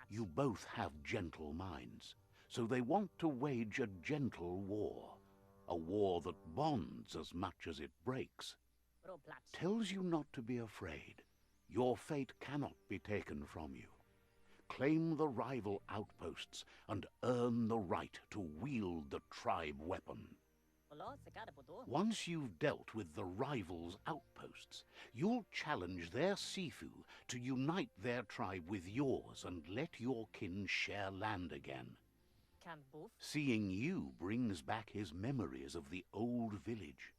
You both have gentle minds, so they want to wage a gentle war. A war that bonds as much as it breaks. Tells you not to be afraid. Your fate cannot be taken from you. Claim the rival outposts and earn the right to wield the tribe weapon. Once you've dealt with the rivals' outposts, you'll challenge their Sifu to unite their tribe with yours and let your kin share land again. Seeing you brings back his memories of the old village.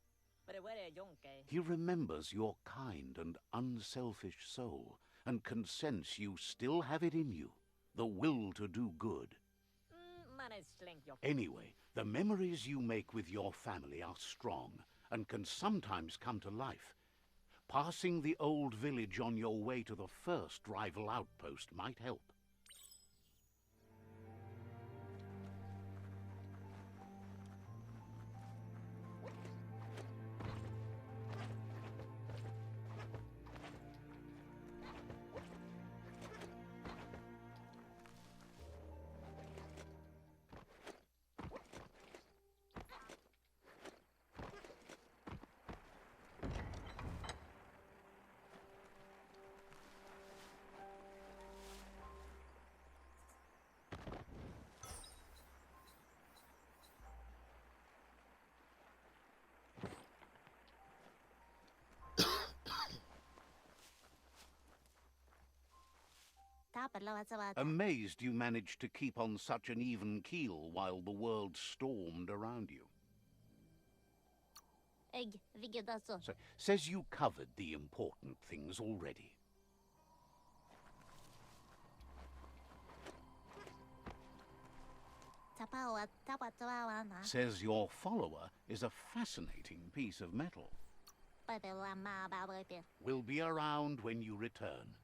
He remembers your kind and unselfish soul, and can sense you still have it in you, the will to do good. Anyway, the memories you make with your family are strong, and can sometimes come to life. Passing the old village on your way to the first rival outpost might help. Amazed you managed to keep on such an even keel while the world stormed around you. So, says you covered the important things already. Says your follower is a fascinating piece of metal. Will be around when you return.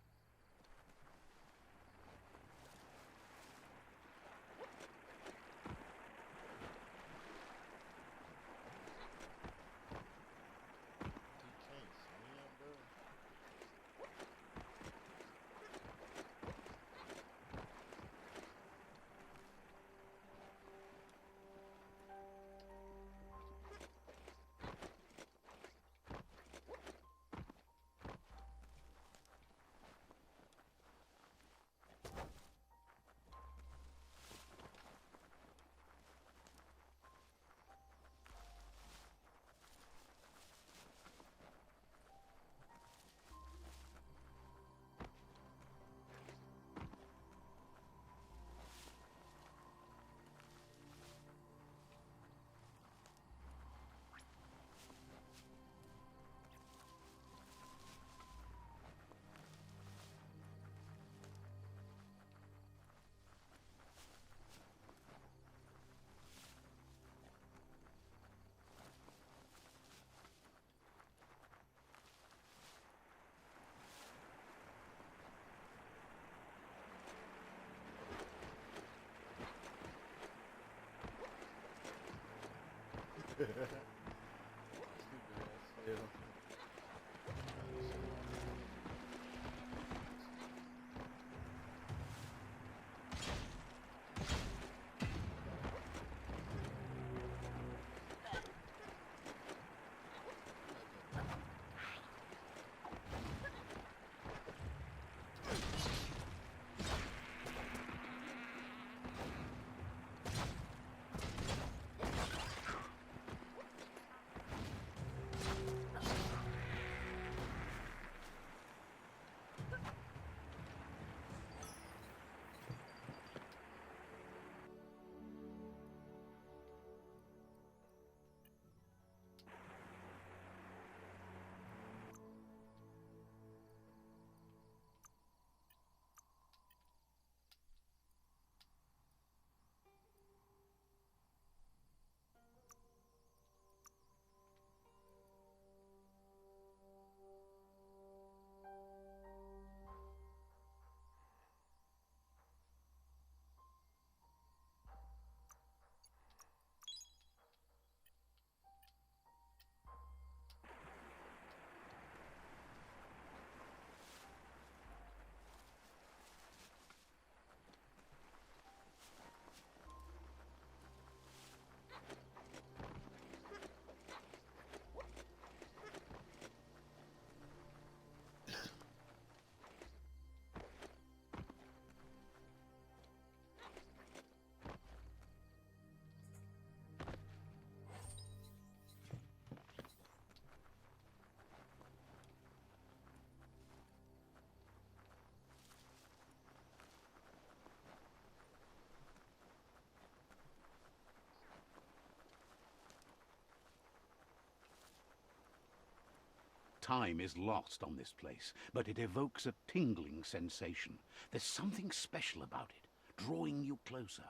Stupid ass hell. Time is lost on this place, but it evokes a tingling sensation. There's something special about it, drawing you closer.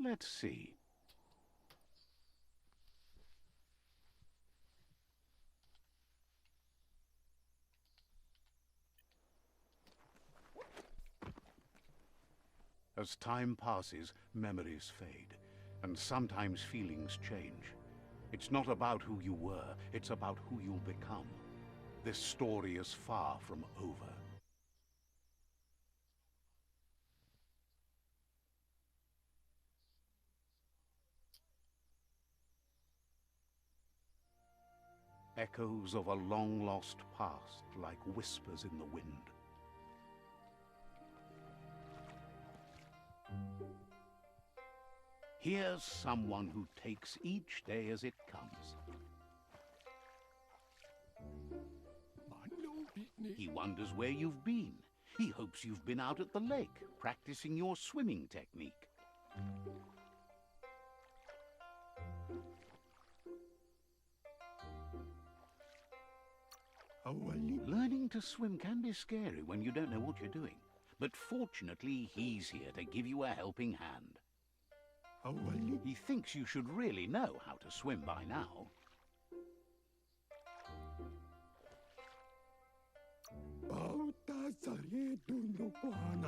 Let's see. As time passes, memories fade, and sometimes feelings change. It's not about who you were, it's about who you'll become. This story is far from over. Echoes of a long-lost past, like whispers in the wind. Here's someone who takes each day as it comes. He wonders where you've been. He hopes you've been out at the lake, practicing your swimming technique. Learning to swim can be scary when you don't know what you're doing. But fortunately, he's here to give you a helping hand. He thinks you should really know how to swim by now.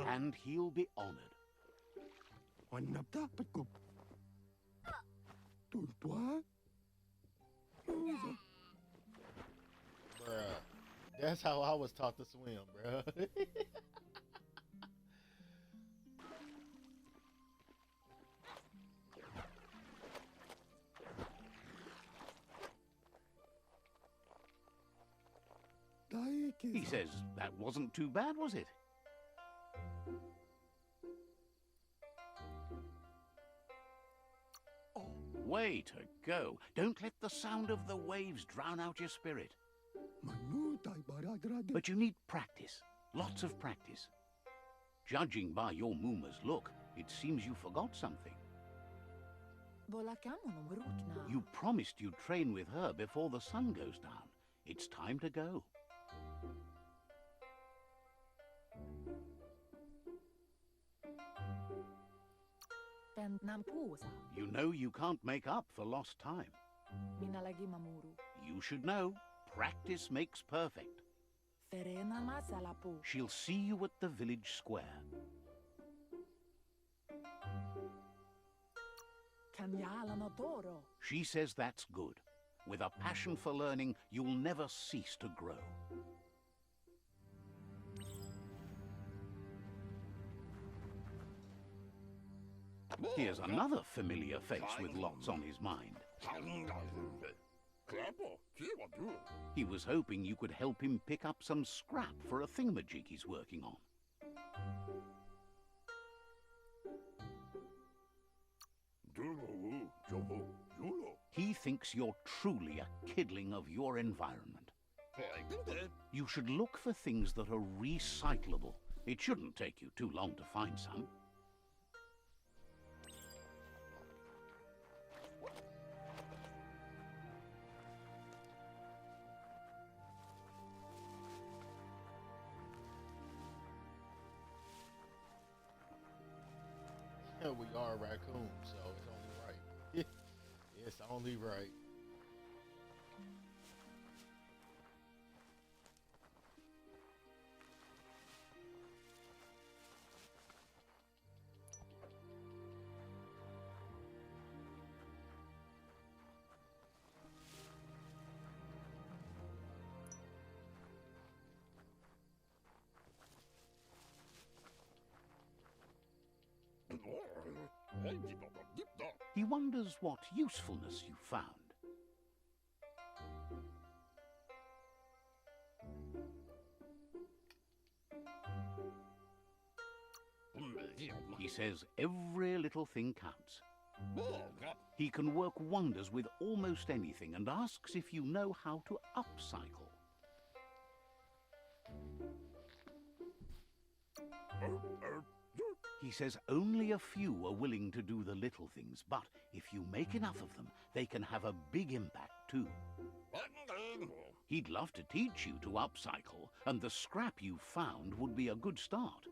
And he'll be honored. Bruh, that's how I was taught to swim, bruh. He says that wasn't too bad, was it? Way to go. Don't let the sound of the waves drown out your spirit. But you need practice. Lots of practice. Judging by your Mooma's look, it seems you forgot something. You promised you'd train with her before the sun goes down. It's time to go. You know you can't make up for lost time. You should know, practice makes perfect. She'll see you at the village square. She says that's good. With a passion for learning, you'll never cease to grow. Here's another familiar face with lots on his mind. He was hoping you could help him pick up some scrap for a thingamajig he's working on. He thinks you're truly a kidling of your environment. You should look for things that are recyclable. It shouldn't take you too long to find some. We are a raccoon, so it's only right. It's only right. He wonders what usefulness you found. He says every little thing counts. He can work wonders with almost anything and asks if you know how to upcycle. He says only a few are willing to do the little things, but if you make enough of them, they can have a big impact too. He'd love to teach you to upcycle, and the scrap you found would be a good start.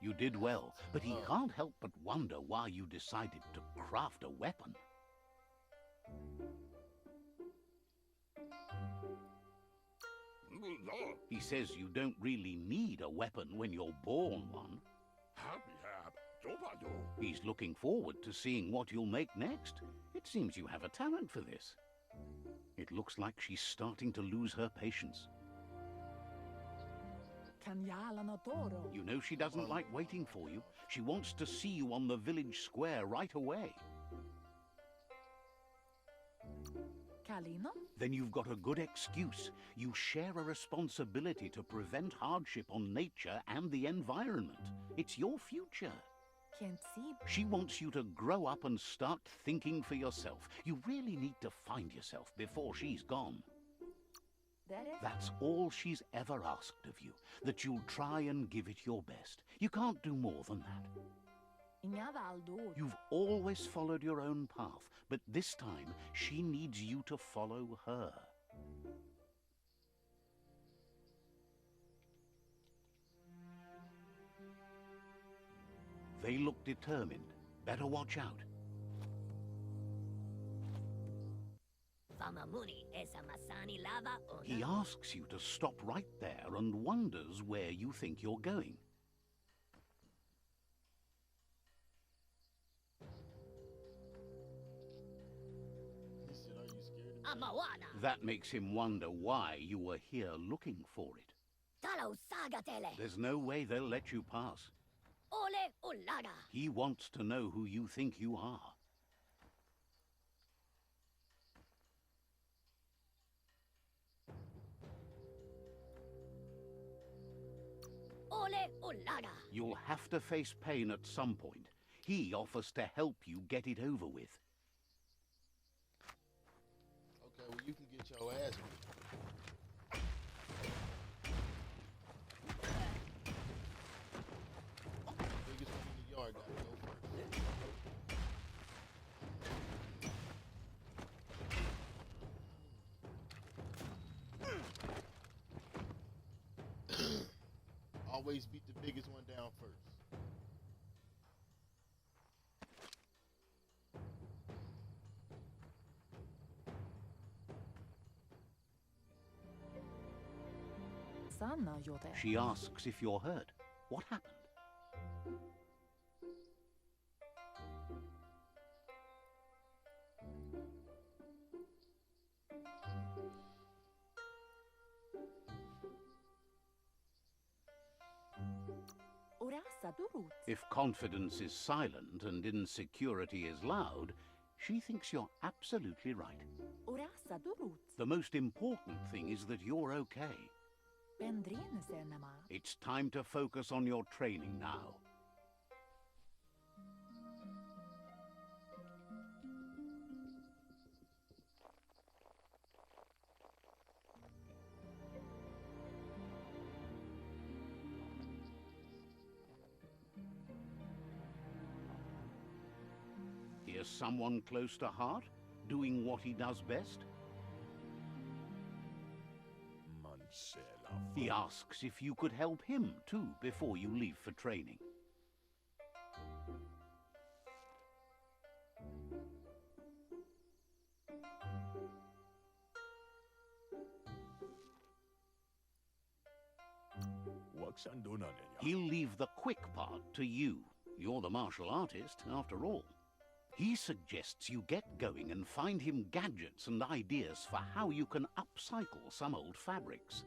You did well, but he can't help but wonder why you decided to craft a weapon. He says you don't really need a weapon when you're born one. He's looking forward to seeing what you'll make next. It seems you have a talent for this. It looks like she's starting to lose her patience. You know she doesn't like waiting for you. She wants to see you on the village square right away. Then you've got a good excuse. You share a responsibility to prevent hardship on nature and the environment. It's your future. She wants you to grow up and start thinking for yourself. You really need to find yourself before she's gone. That's all she's ever asked of you, that you'll try and give it your best. You can't do more than that. You've always followed your own path, but this time she needs you to follow her. They look determined. Better watch out. He asks you to stop right there and wonders where you think you're going. He said, "Are you scared of me?" That makes him wonder why you were here looking for it. There's no way they'll let you pass. He wants to know who you think you are. You'll have to face pain at some point. He offers to help you get it over with. Okay, well, you can get your ass beat. always beat the biggest one down first. She asks if you're hurt. What happened? If confidence is silent and insecurity is loud, she thinks you're absolutely right. The most important thing is that you're okay. It's time to focus on your training now. Here's someone close to heart, doing what he does best. He asks if you could help him too before you leave for training. He'll leave the quick part to you. You're the martial artist, after all. He suggests you get going and find him gadgets and ideas for how you can upcycle some old fabrics.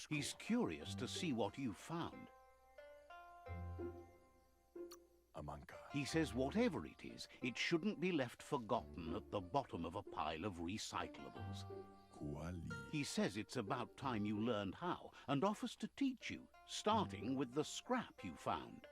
He's curious to see what you found. He says whatever it is, it shouldn't be left forgotten at the bottom of a pile of recyclables. He says it's about time you learned how, and offers to teach you, starting with the scrap you found.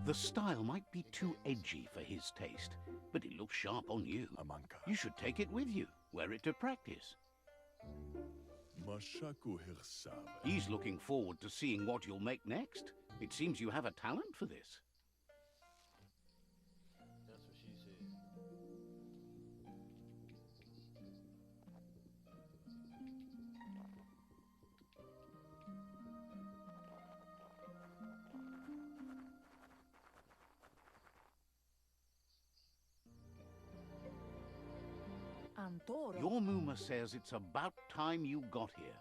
The style might be too edgy for his taste, but it looks sharp on you. Amanka. You should take it with you, wear it to practice. Mashaku Hirsave. He's looking forward to seeing what you'll make next. It seems you have a talent for this. That's what she said. Antoro. Your Muma says it's about time you got here.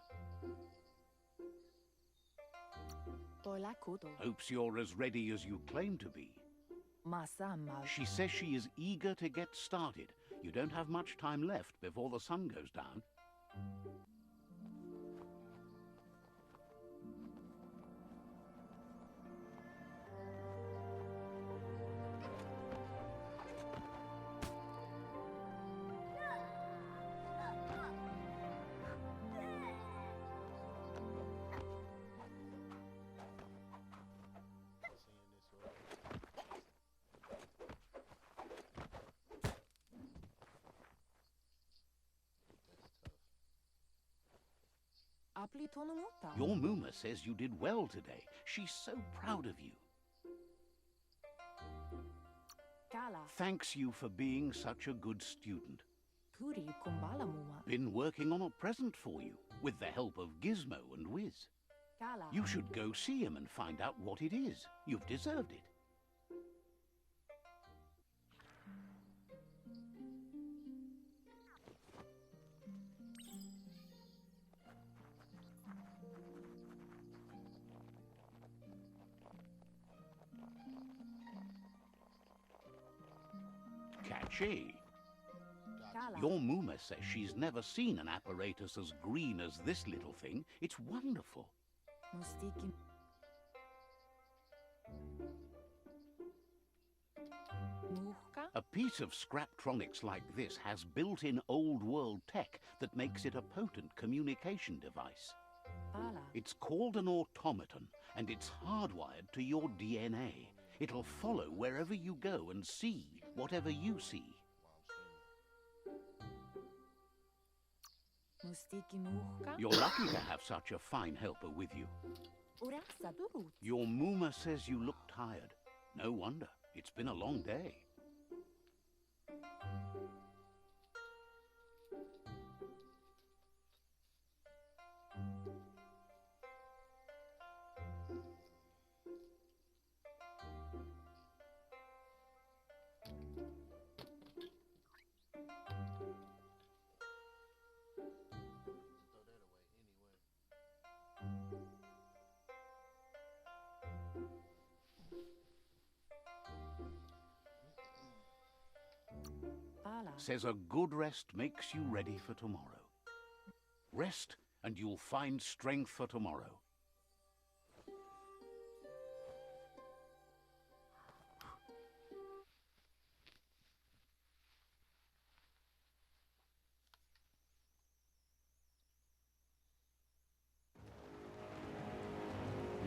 Tola kuto. Hopes you're as ready as you claim to be. Masama. She says she is eager to get started. You don't have much time left before the sun goes down. Apli tonomuta. Your Muma says you did well today. She's so proud of you. Kala. Thanks you for being such a good student. Turi kumbala muma. Been working on a present for you, with the help of Gizmo and Wiz. Kala. You should go see him and find out what it is. You've deserved it. Catchy. Kala. Your Muma says she's never seen an apparatus as green as this little thing. It's wonderful. Mustiki. Muhka. A piece of Scraptronics like this has built-in old-world tech that makes it a potent communication device. Pala. It's called an automaton, and it's hardwired to your DNA. It'll follow wherever you go and see whatever you see. Mustiki muhka. You're lucky to have such a fine helper with you. Urasa durut. Your Muma says you look tired. No wonder. It's been a long day. Pala. Says a good rest makes you ready for tomorrow. Rest and you'll find strength for tomorrow.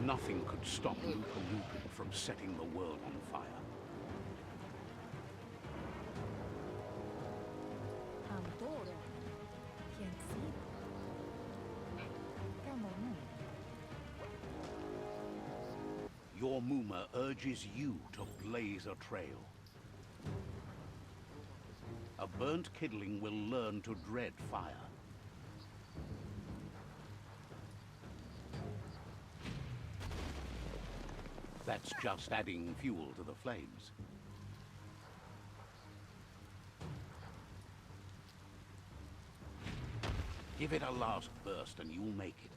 Nothing could stop Lupa Lupin from setting the world on fire. Antoro. Quien sí. Camonu. Your Muma urges you to blaze a trail. A burnt kidling will learn to dread fire. That's just adding fuel to the flames. Give it a last burst and you'll make it.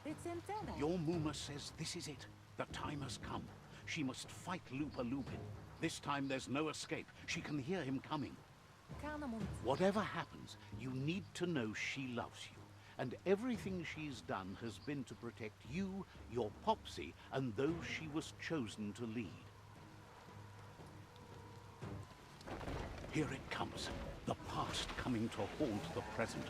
It's intended. Your Muma says this is it. The time has come. She must fight Lupa Lupin. This time there's no escape. She can hear him coming. Kanamun. Whatever happens, you need to know she loves you. And everything she's done has been to protect you, your Popsy, and those she was chosen to lead. Here it comes. The past coming to haunt the present.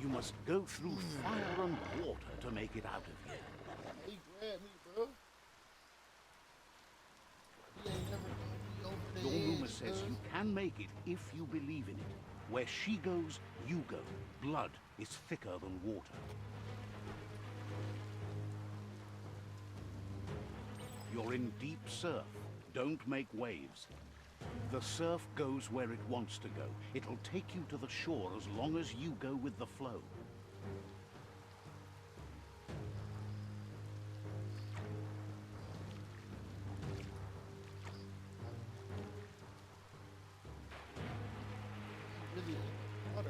You must go through fire and water to make it out of here. He grabbed me, bro. He ain't never gonna be over the Your rumor edge, says cuz. you can make it if you believe in it. Where she goes, you go. Blood is thicker than water. You're in deep surf. Don't make waves. The surf goes where it wants to go. It'll take you to the shore as long as you go with the flow. Really in the water.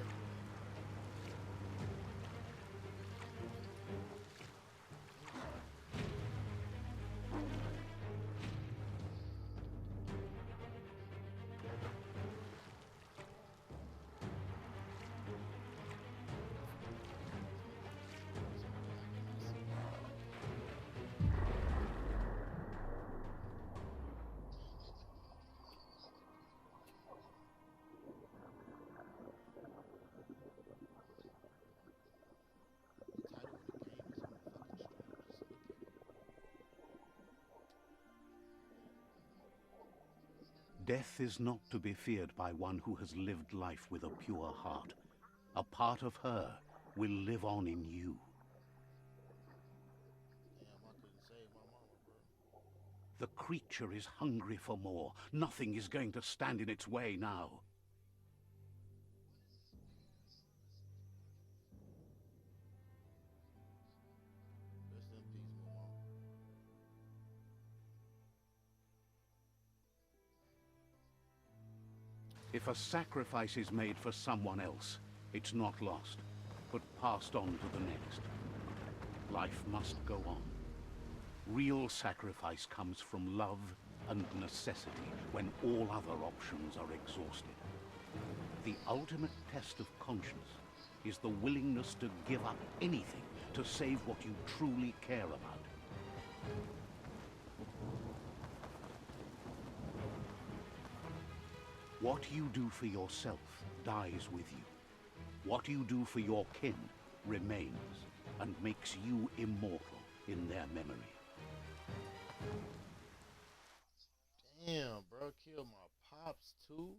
Death is not to be feared by one who has lived life with a pure heart. A part of her will live on in you. Damn, I couldn't save my mama, bro. The creature is hungry for more. Nothing is going to stand in its way now. Rest in peace, my mama. If a sacrifice is made for someone else, it's not lost, but passed on to the next. Life must go on. Real sacrifice comes from love and necessity when all other options are exhausted. The ultimate test of conscience is the willingness to give up anything to save what you truly care about. What you do for yourself dies with you. What you do for your kin remains and makes you immortal in their memory. Damn, bro, killed my pops too.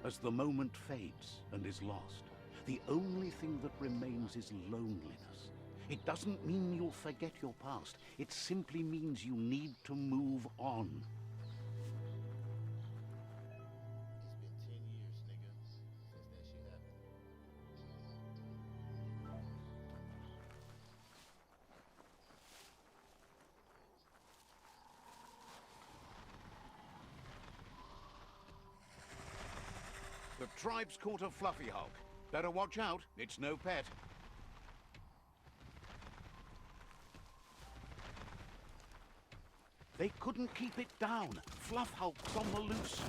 As the moment fades and is lost, the only thing that remains is loneliness. It doesn't mean you'll forget your past. It simply means you need to move on. It's been 10 years, nigga, since that shit happened. The tribe's caught a fluffy hulk. Better watch out, it's no pet. They couldn't keep it down. Fluff hulk's on the loose.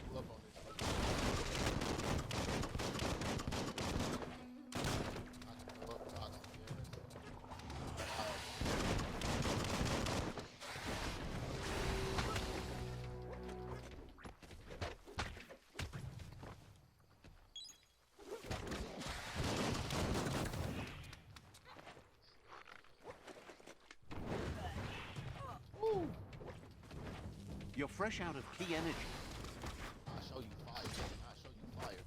Pull up on this shit. I can go up top, yes. You're fresh out of key energy. I'll show you fire. I'll show you fire.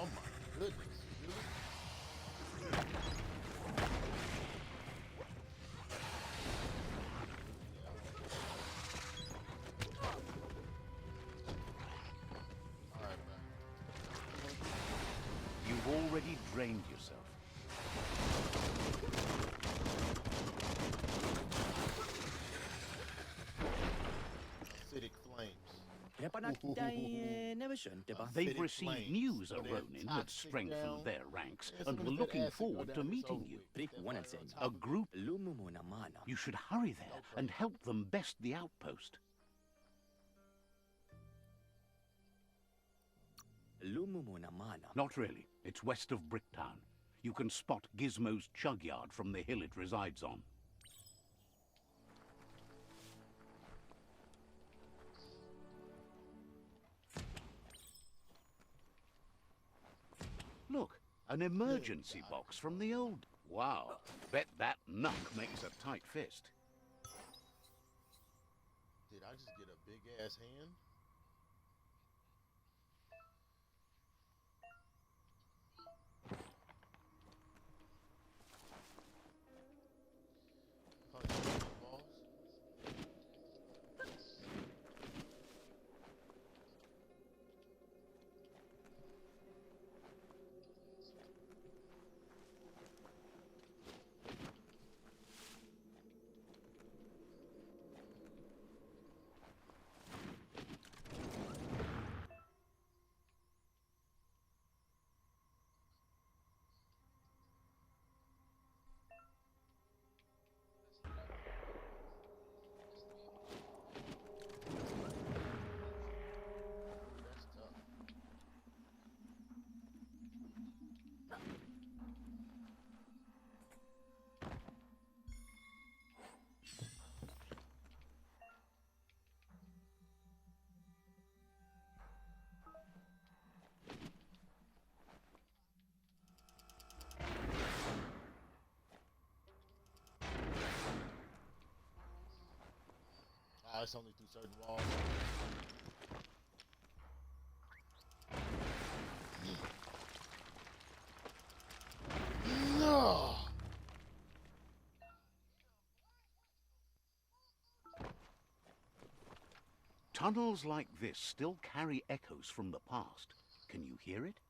Oh my goodness, really? Alright, man. You've already drained yourself. Acidic flames. They've Acidic received flames. news So a they're Ronin had toxic strengthened down. their ranks Yeah, and soon were as that looking acid go forward down, to it's meeting over you. with. That water on top A of it. group. You should hurry there and help them best the outpost. Not really. It's west of Bricktown. You can spot Gizmo's chug yard from the hill it resides on. Look, an emergency box from the old... Wow, bet that knuck makes a tight fist. Did I just get a big ass hand? Punch balls. That's tough. Ah, it's only through certain walls. No. Tunnels like this still carry echoes from the past. Can you hear it?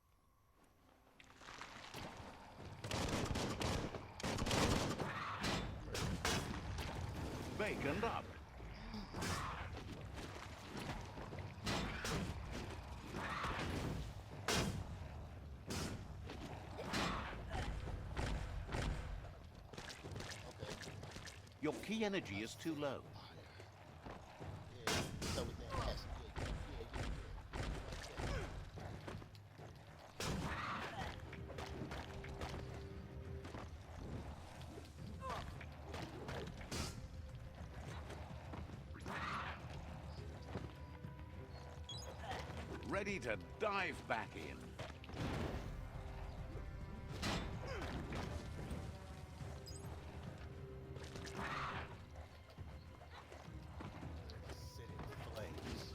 Baconed up. Your key energy is too low. Yeah, so with that acid. ready to dive back in. Sit in flames.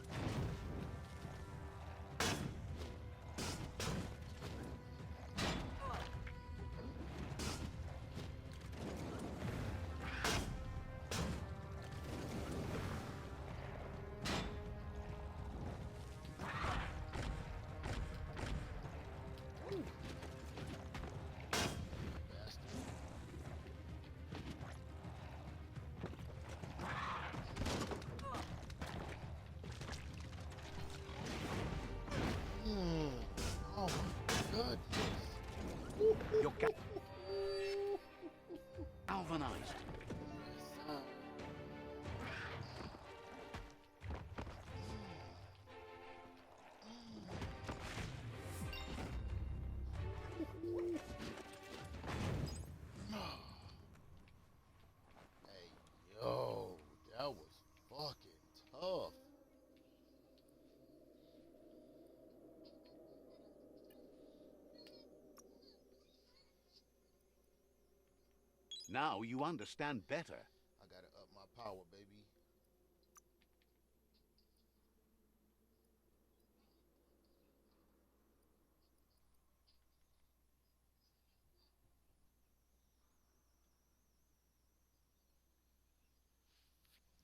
Oh my goodness. You're galvanized. Hey, yo, that was fucking tough. Now you understand better. I gotta up my power, baby.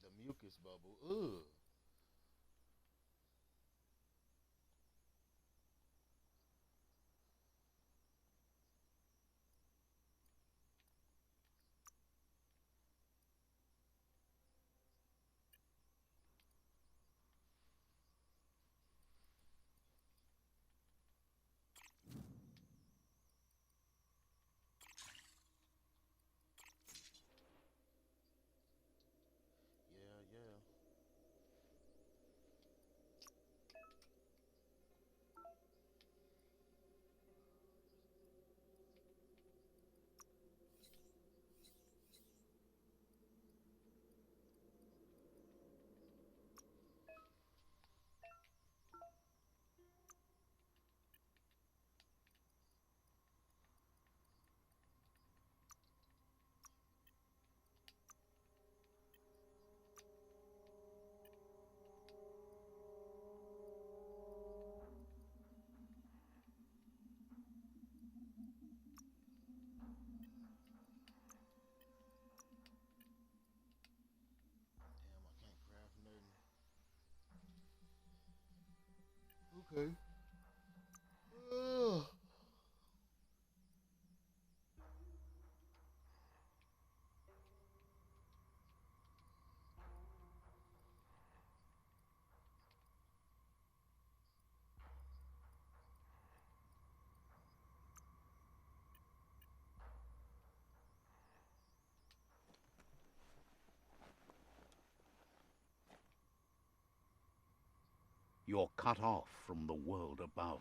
The mucus bubble. Ugh. Yeah, yeah. Damn, I can't craft nothing. Okay. Ugh. You're cut off from the world above.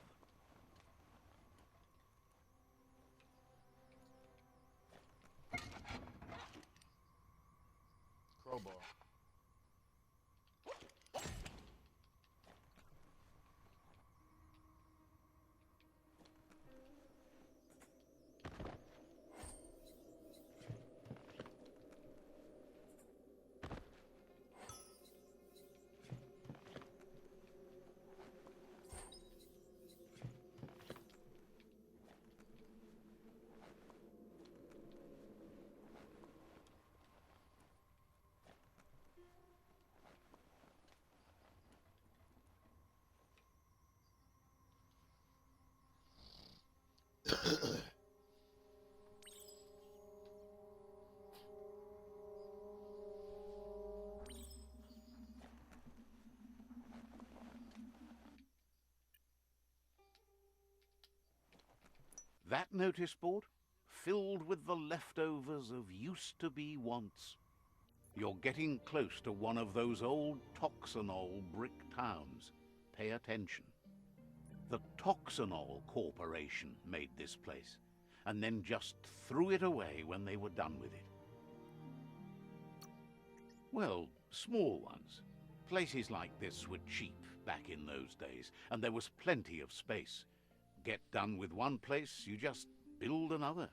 Crowbar. That notice board? Filled with the leftovers of used-to-be wants. You're getting close to one of those old Toxanol brick towns. Pay attention. The Toxanol Corporation made this place, and then just threw it away when they were done with it. Well, small ones. Places like this were cheap back in those days, and there was plenty of space. Get done with one place, you just build another.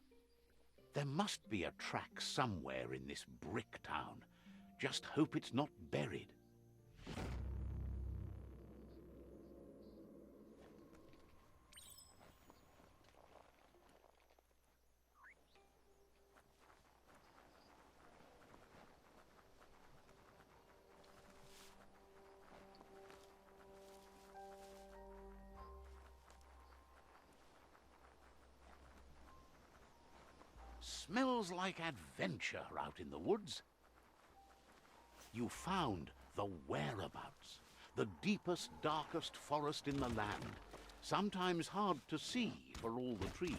There must be a track somewhere in this brick town. Just hope it's not buried. Smells like adventure out in the woods. You found the whereabouts, the deepest, darkest forest in the land, sometimes hard to see for all the trees.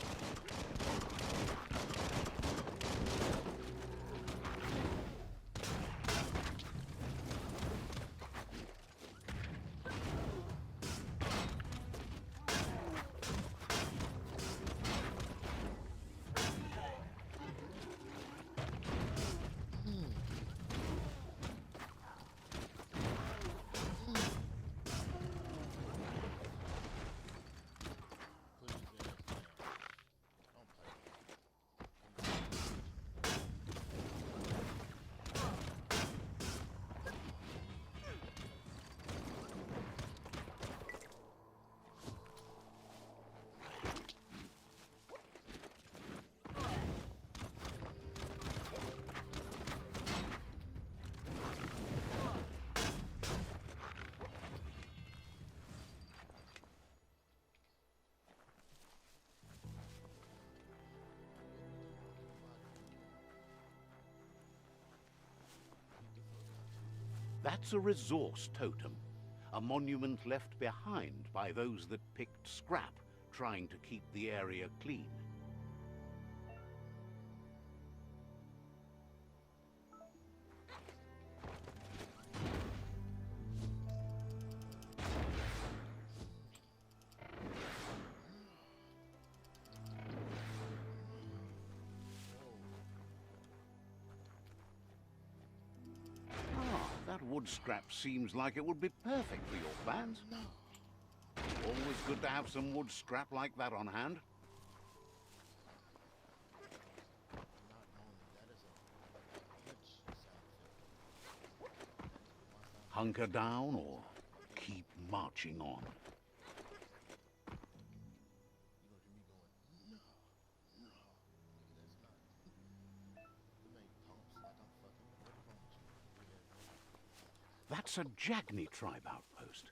That's a resource totem, a monument left behind by those that picked scrap, trying to keep the area clean. That wood scrap seems like it would be perfect for your plans. Always good to have some wood scrap like that on hand. Hunker down or keep marching on. That's a Jagni tribe outpost.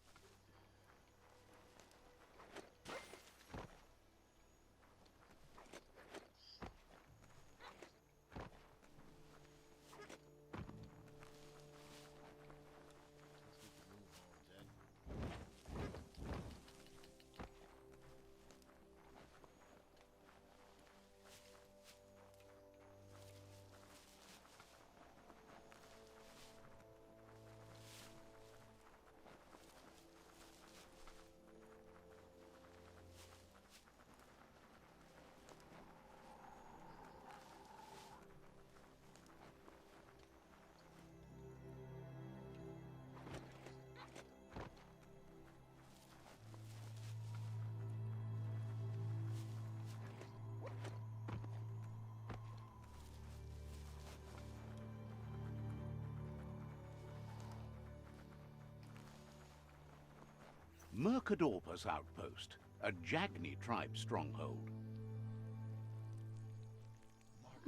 Mercadorpa's outpost, a Jagni tribe stronghold.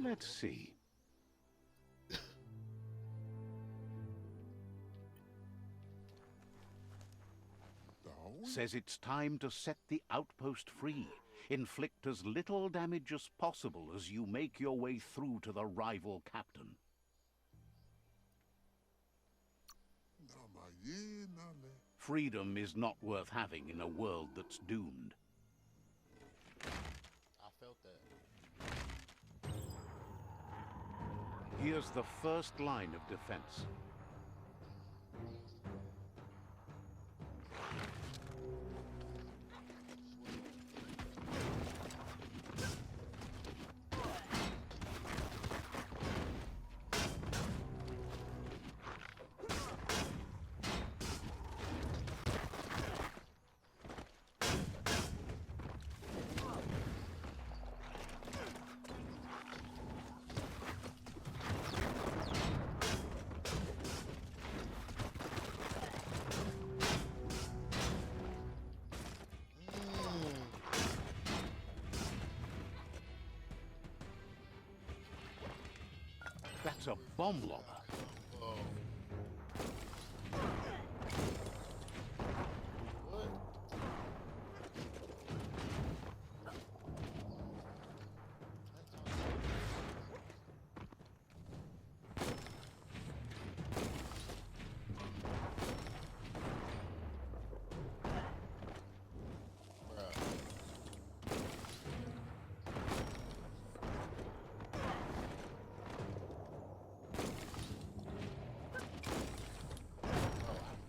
Let's see. Says it's time to set the outpost free. Inflict as little damage as possible as you make your way through to the rival captain. Freedom is not worth having in a world that's doomed. I felt that. Here's the first line of defense. That's a bomb lobber. Oh. What?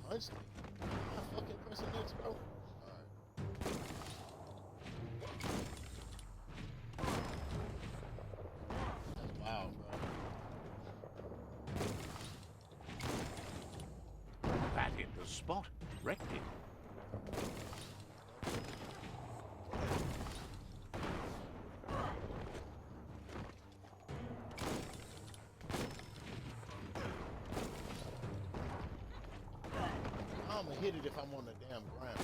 Punched me. I'm fucking pressing X, bro. Alright. That's wild, bro. That hit the spot. Wrecked it. I'm gonna hit it if I'm on the damn ground.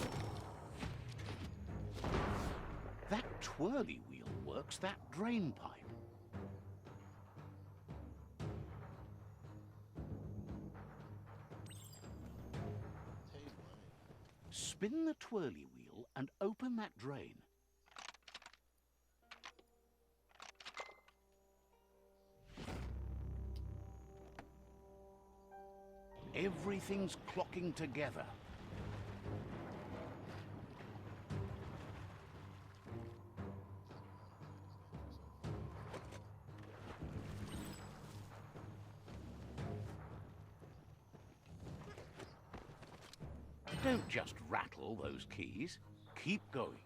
That twirly wheel works that drain pipe. Spin the twirly wheel and open that drain. Everything's clocking together. Don't just rattle those keys. Keep going.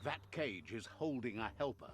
That cage is holding a helper.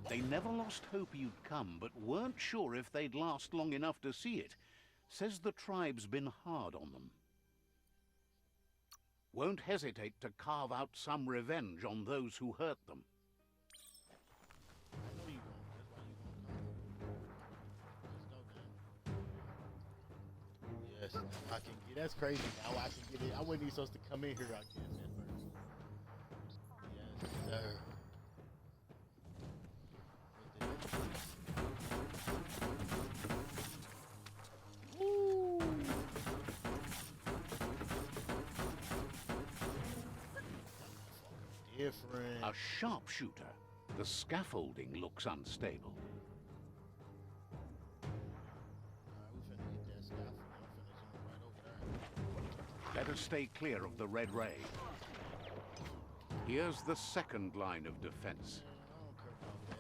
They never lost hope you'd come, but weren't sure if they'd last long enough to see it. Says the tribe's been hard on them. Won't hesitate to carve out some revenge on those who hurt them. I know you won't. That's why you won't come. Let's go, man. Yes, I can get. That's crazy. Now I can get it. I wasn't even supposed to come in here. I guess at first. Yes, sir. Woo! Different. A sharpshooter. The scaffolding looks unstable. Alright, we finna hit that scaffold. I'm finna zoom right over there. Better stay clear of the red ray. Here's the second line of defense. I don't care about that.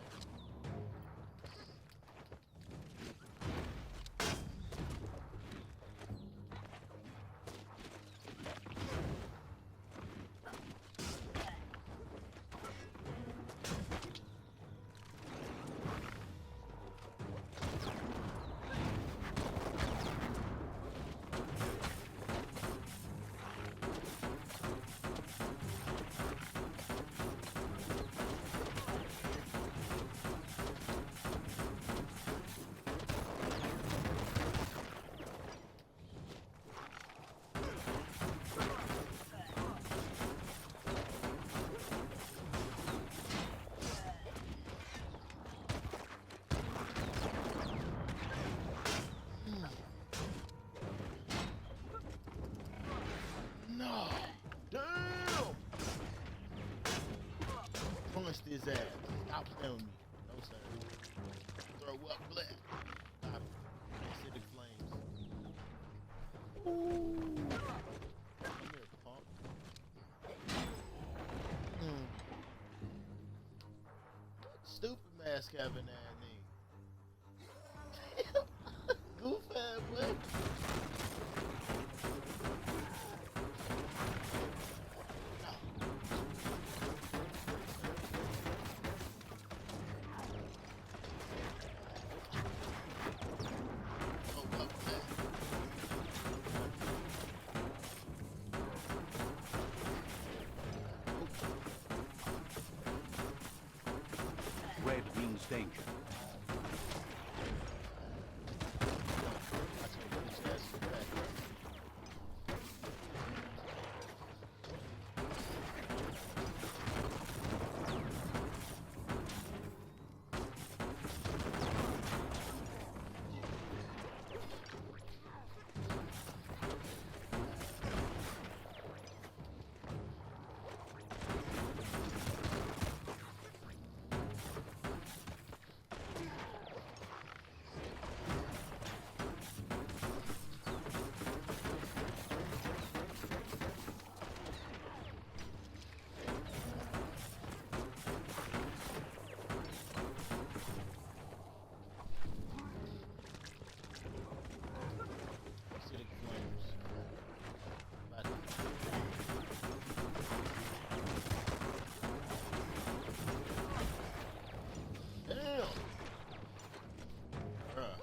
No! Damn! Punched his ass. Stop playing with me. No, sir. Throw up, black. Got him. Acidic flames. Ooh. Come here, punk. Stupid mask having that name. Goof ass, boy. Red means danger. Acidic flames. Damn! Bruh.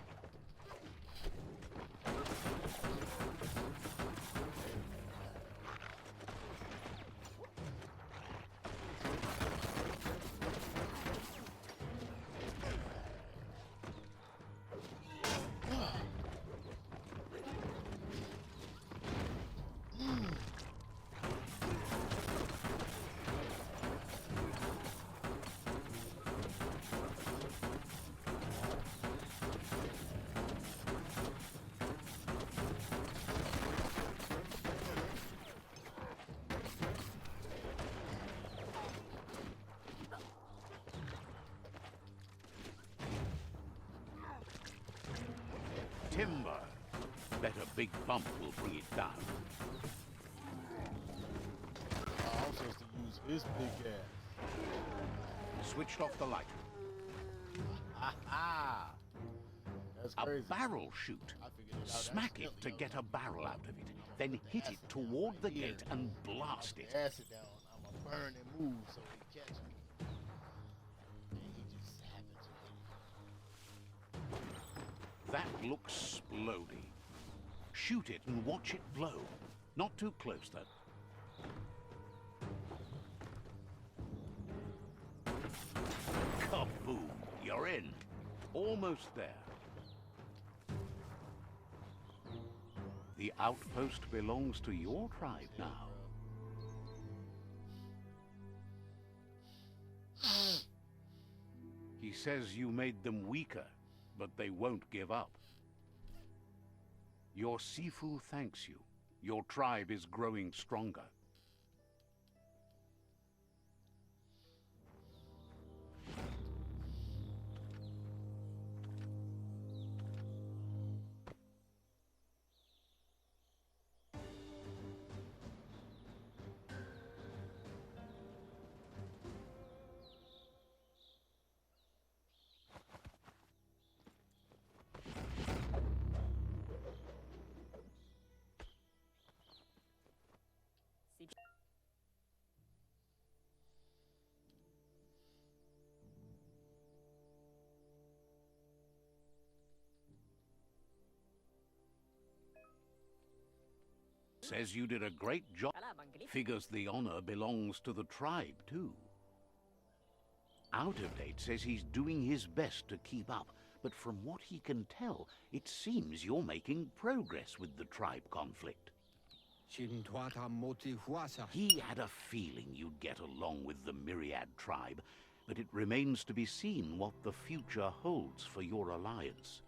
Timber. Bet a big bump will bring it down. I'm supposed to use his big ass. Switched off the light. Ha! That's A crazy. barrel shoot. I figured it out Smack it to accidentally. get a barrel out of it. Then hit it toward the gate and blast it. Acid down. I'm gonna burn and move so he catch me. And he just happened to hit me. That looks splody. Shoot it and watch it blow. Not too close, though. Kaboom! You're in. Almost there. The outpost belongs to your tribe now. He says you made them weaker, but they won't give up. Your Sifu thanks you. Your tribe is growing stronger. Says you did a great job. Figures the honor belongs to the tribe, too. Out of Date says he's doing his best to keep up, but from what he can tell, it seems you're making progress with the tribe conflict. He had a feeling you'd get along with the Myriad tribe, but it remains to be seen what the future holds for your alliance.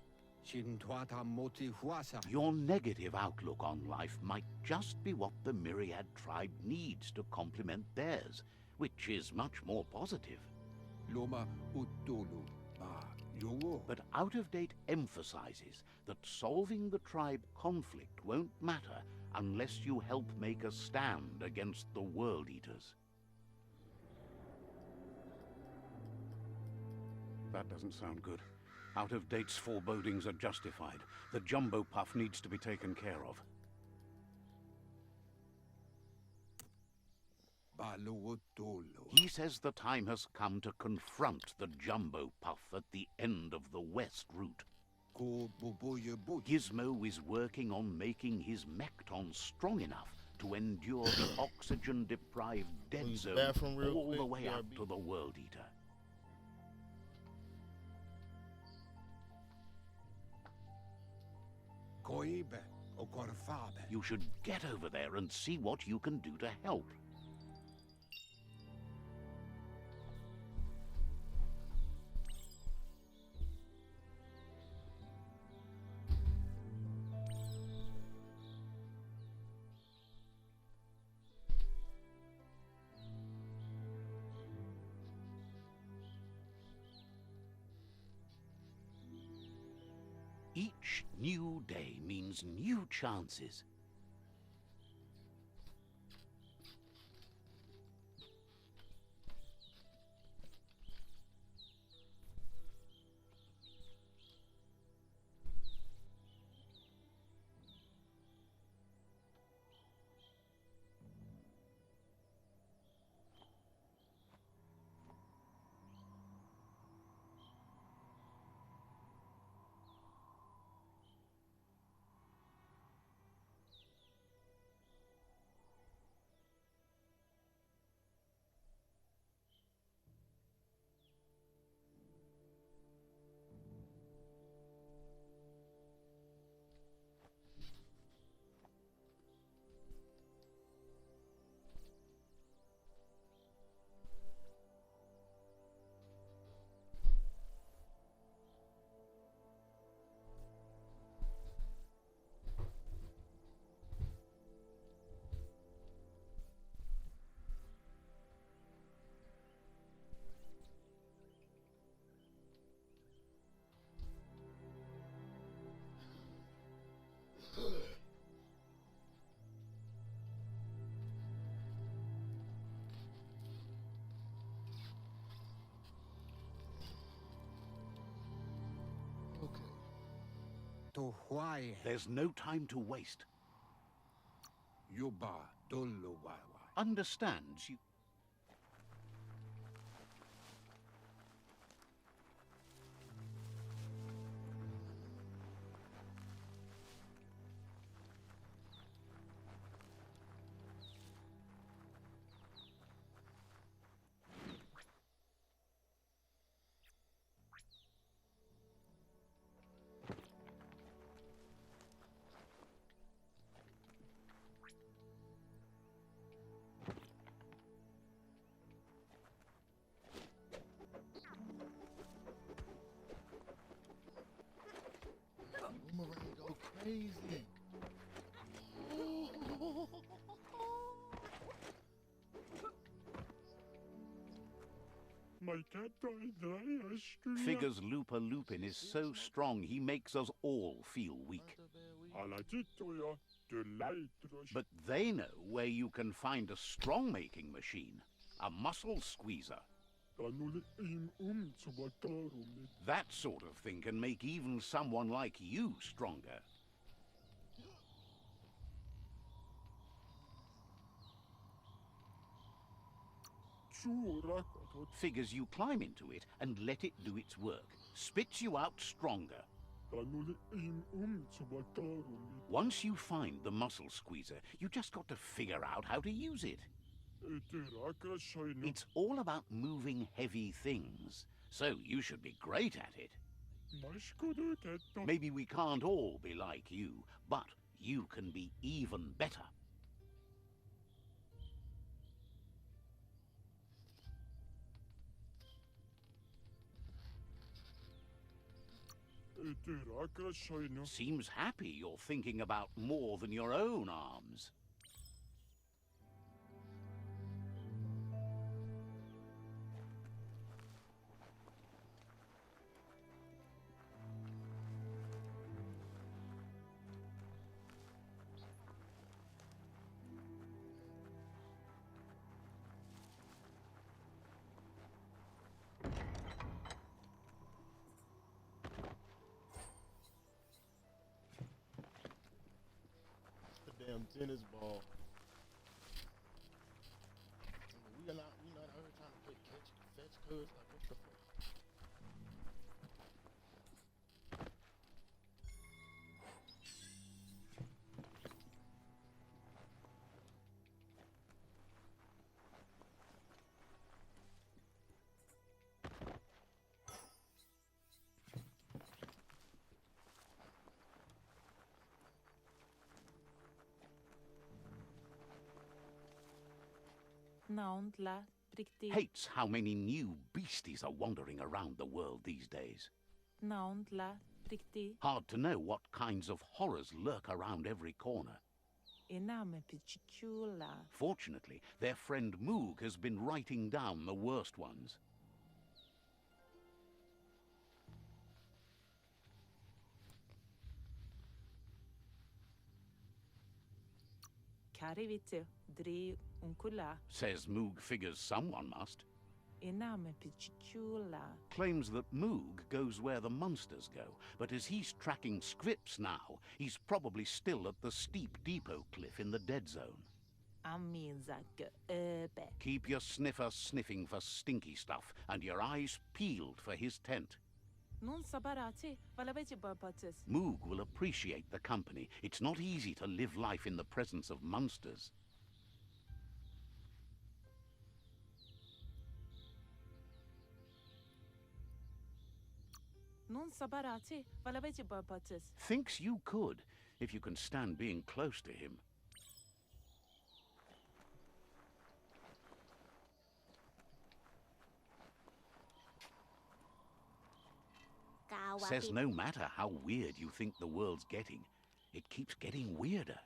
Your negative outlook on life might just be what the Myriad tribe needs to complement theirs, which is much more positive. But Out of Date emphasizes that solving the tribe conflict won't matter unless you help make a stand against the World Eaters. That doesn't sound good. Out of Date's forebodings are justified. The Jumbo Puff needs to be taken care of. He says the time has come to confront the Jumbo Puff at the end of the West Route. Gizmo is working on making his Mekton strong enough to endure the oxygen-deprived dead zone all the way out to the World Eater. You should get over there and see what you can do to help. Each new day means new chances. There's no time to waste. Understands you. Boomerang go crazy. Figures Lupa Lupin is so strong he makes us all feel weak. But they know where you can find a strong-making machine, a muscle squeezer. That sort of thing can make even someone like you stronger. Figures you climb into it and let it do its work. Spits you out stronger. Once you find the muscle squeezer, you just got to figure out how to use it. It's all about moving heavy things, so you should be great at it. Maybe we can't all be like you, but you can be even better. Seems happy you're thinking about more than your own arms. Damn tennis ball. We not out here trying to play fetch cuz. Like, what the fuck? Hates how many new beasties are wandering around the world these days. Hard to know what kinds of horrors lurk around every corner. Fortunately, their friend Moog has been writing down the worst ones. Says Moog figures someone must. Claims that Moog goes where the monsters go, but as he's tracking scripts now, he's probably still at the steep depot cliff in the dead zone. Keep your sniffer sniffing for stinky stuff, and your eyes peeled for his tent. Moog will appreciate the company. It's not easy to live life in the presence of monsters. Thinks you could, if you can stand being close to him. Says no matter how weird you think the world's getting, it keeps getting weirder.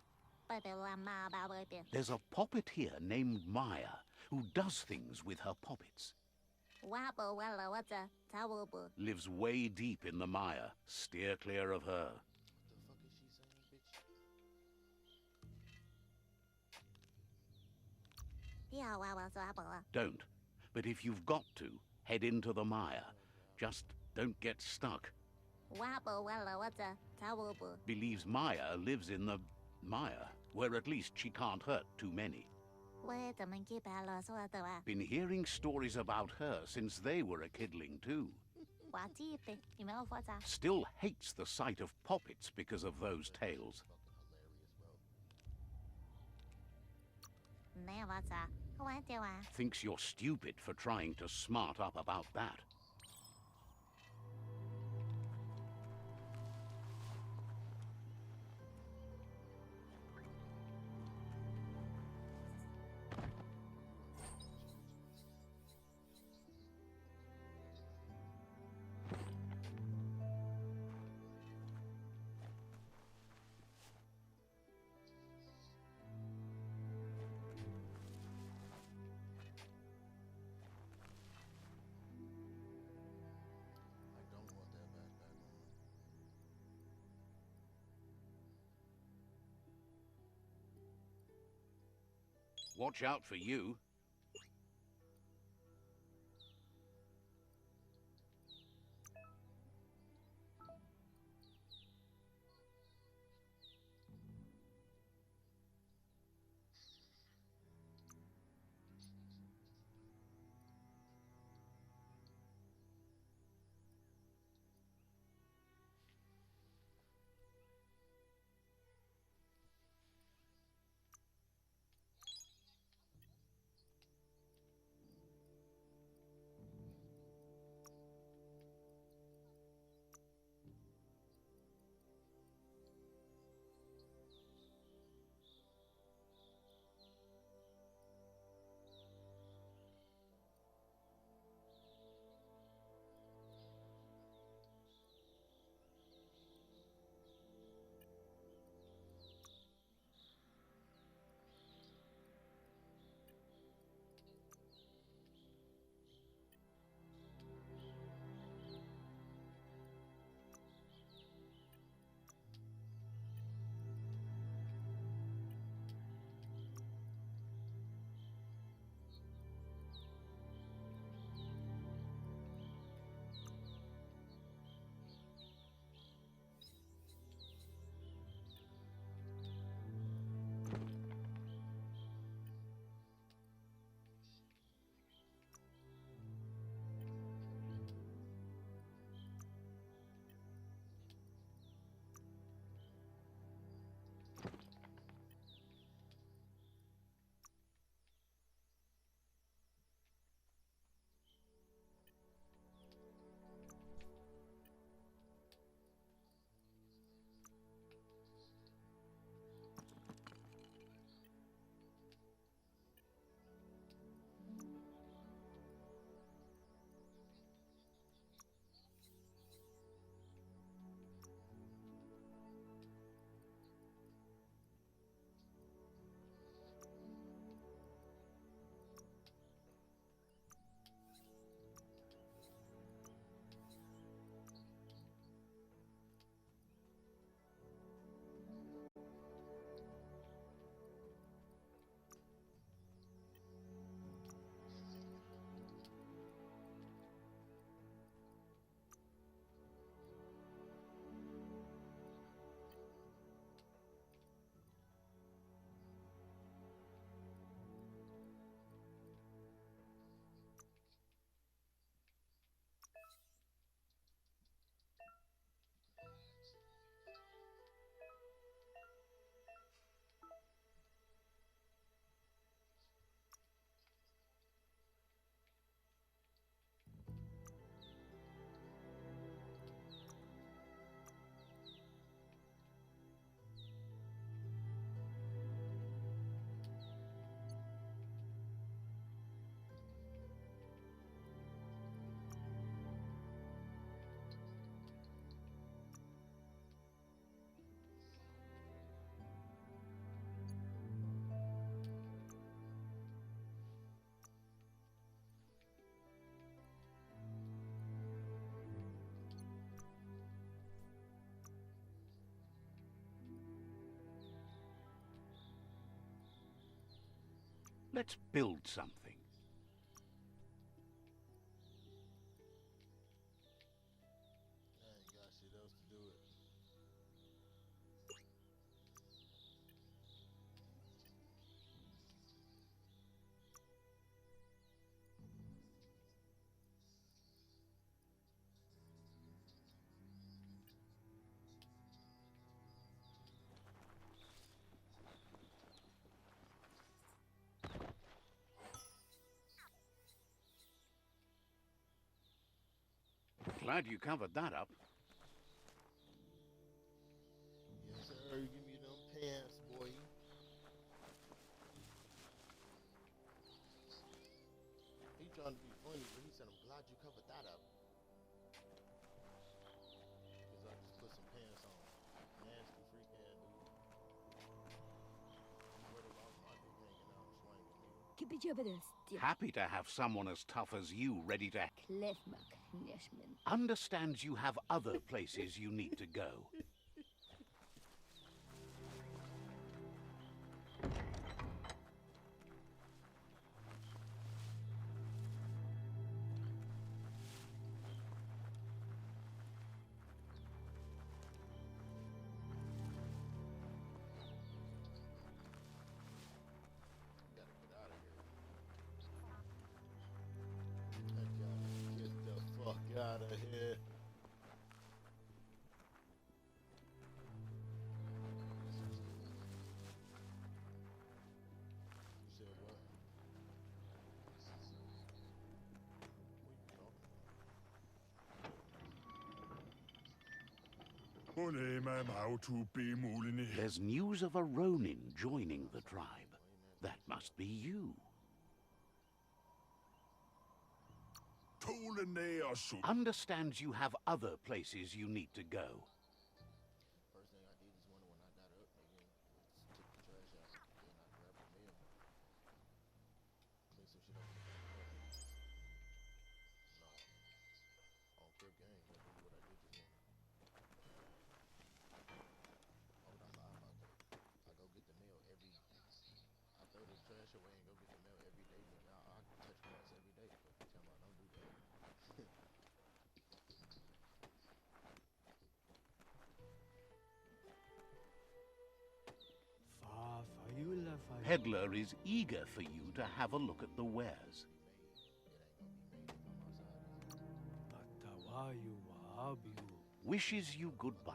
There's a poppet here named Maya, who does things with her poppets. Lives way deep in the mire. Steer clear of her. Don't. But if you've got to, head into the mire. Just don't get stuck. Believes Maya lives in the mire, where at least she can't hurt too many. Been hearing stories about her since they were a kidling too. Still hates the sight of poppets because of those tales. Thinks you're stupid for trying to smart up about that. Watch out for you. Let's build something. I ain't got shit else to do it. Glad you covered that up. Yes, sir. Give me them pants, boy. He trying to be funny, but he said, I'm glad you covered that up. Because I just put some pants on. Nasty freak ass dude. He would have lost my dick hanging out swinging, nigga. Happy to have someone as tough as you ready to... Understands you have other places you need to go. Gotta get out of here. I gotta get the fuck out of here. You said what? What are you talking about? There's news of a Ronin joining the tribe. That must be you. Understands you have other places you need to go. First thing I did this morning when I got up, nigga, was took the trash out. Then I grabbed the mail. Clean some shit up in the back. No. On crib game, that's really what I did this morning. Oh, not lie about that. I go get the mail every... I throw the trash away and go get the mail every day, nigga. I touch grass every day. But you tell me I don't do that. Peddler is eager for you to have a look at the wares. Wishes you goodbye.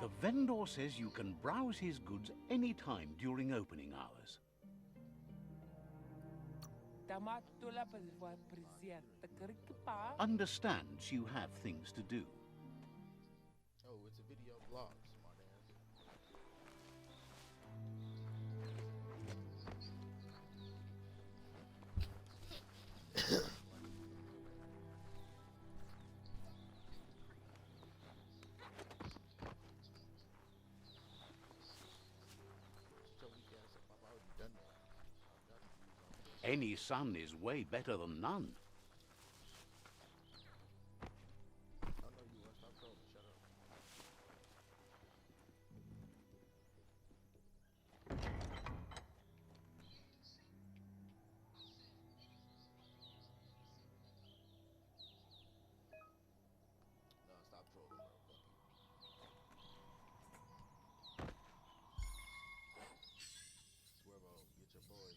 The vendor says you can browse his goods anytime during opening hours. Understands you have things to do. Oh, it's a video blog, smart ass. So weak ass up, I've already done that. I've got views on this. Any son is way better than none. I know you are. Stop trolling. Shut up. No, stop trolling, bro. Fuck you. Swervo, get your boy.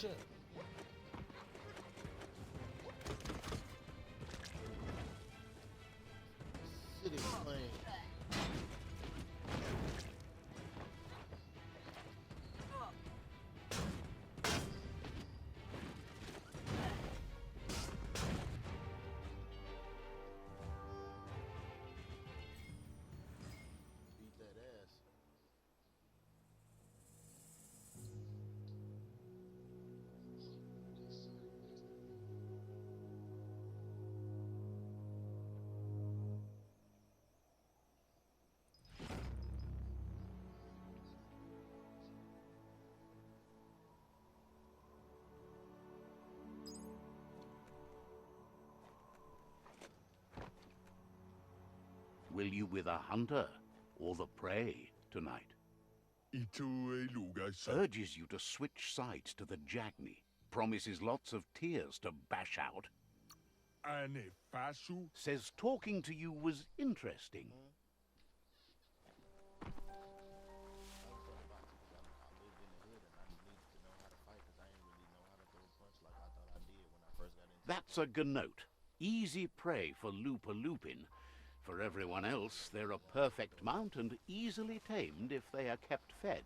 chest. City flame. Beat that ass. Will you with a hunter or the prey tonight? Urges you to switch sides to the Jagni. Promises lots of tears to bash out. Says talking to you was interesting. I lived in the hood and I needed to know how to fight because I didn't really know how to throw a punch like I thought I did when I first got into That's a gnote. Easy prey for Lupin. For everyone else, they're a perfect mount and easily tamed if they are kept fed.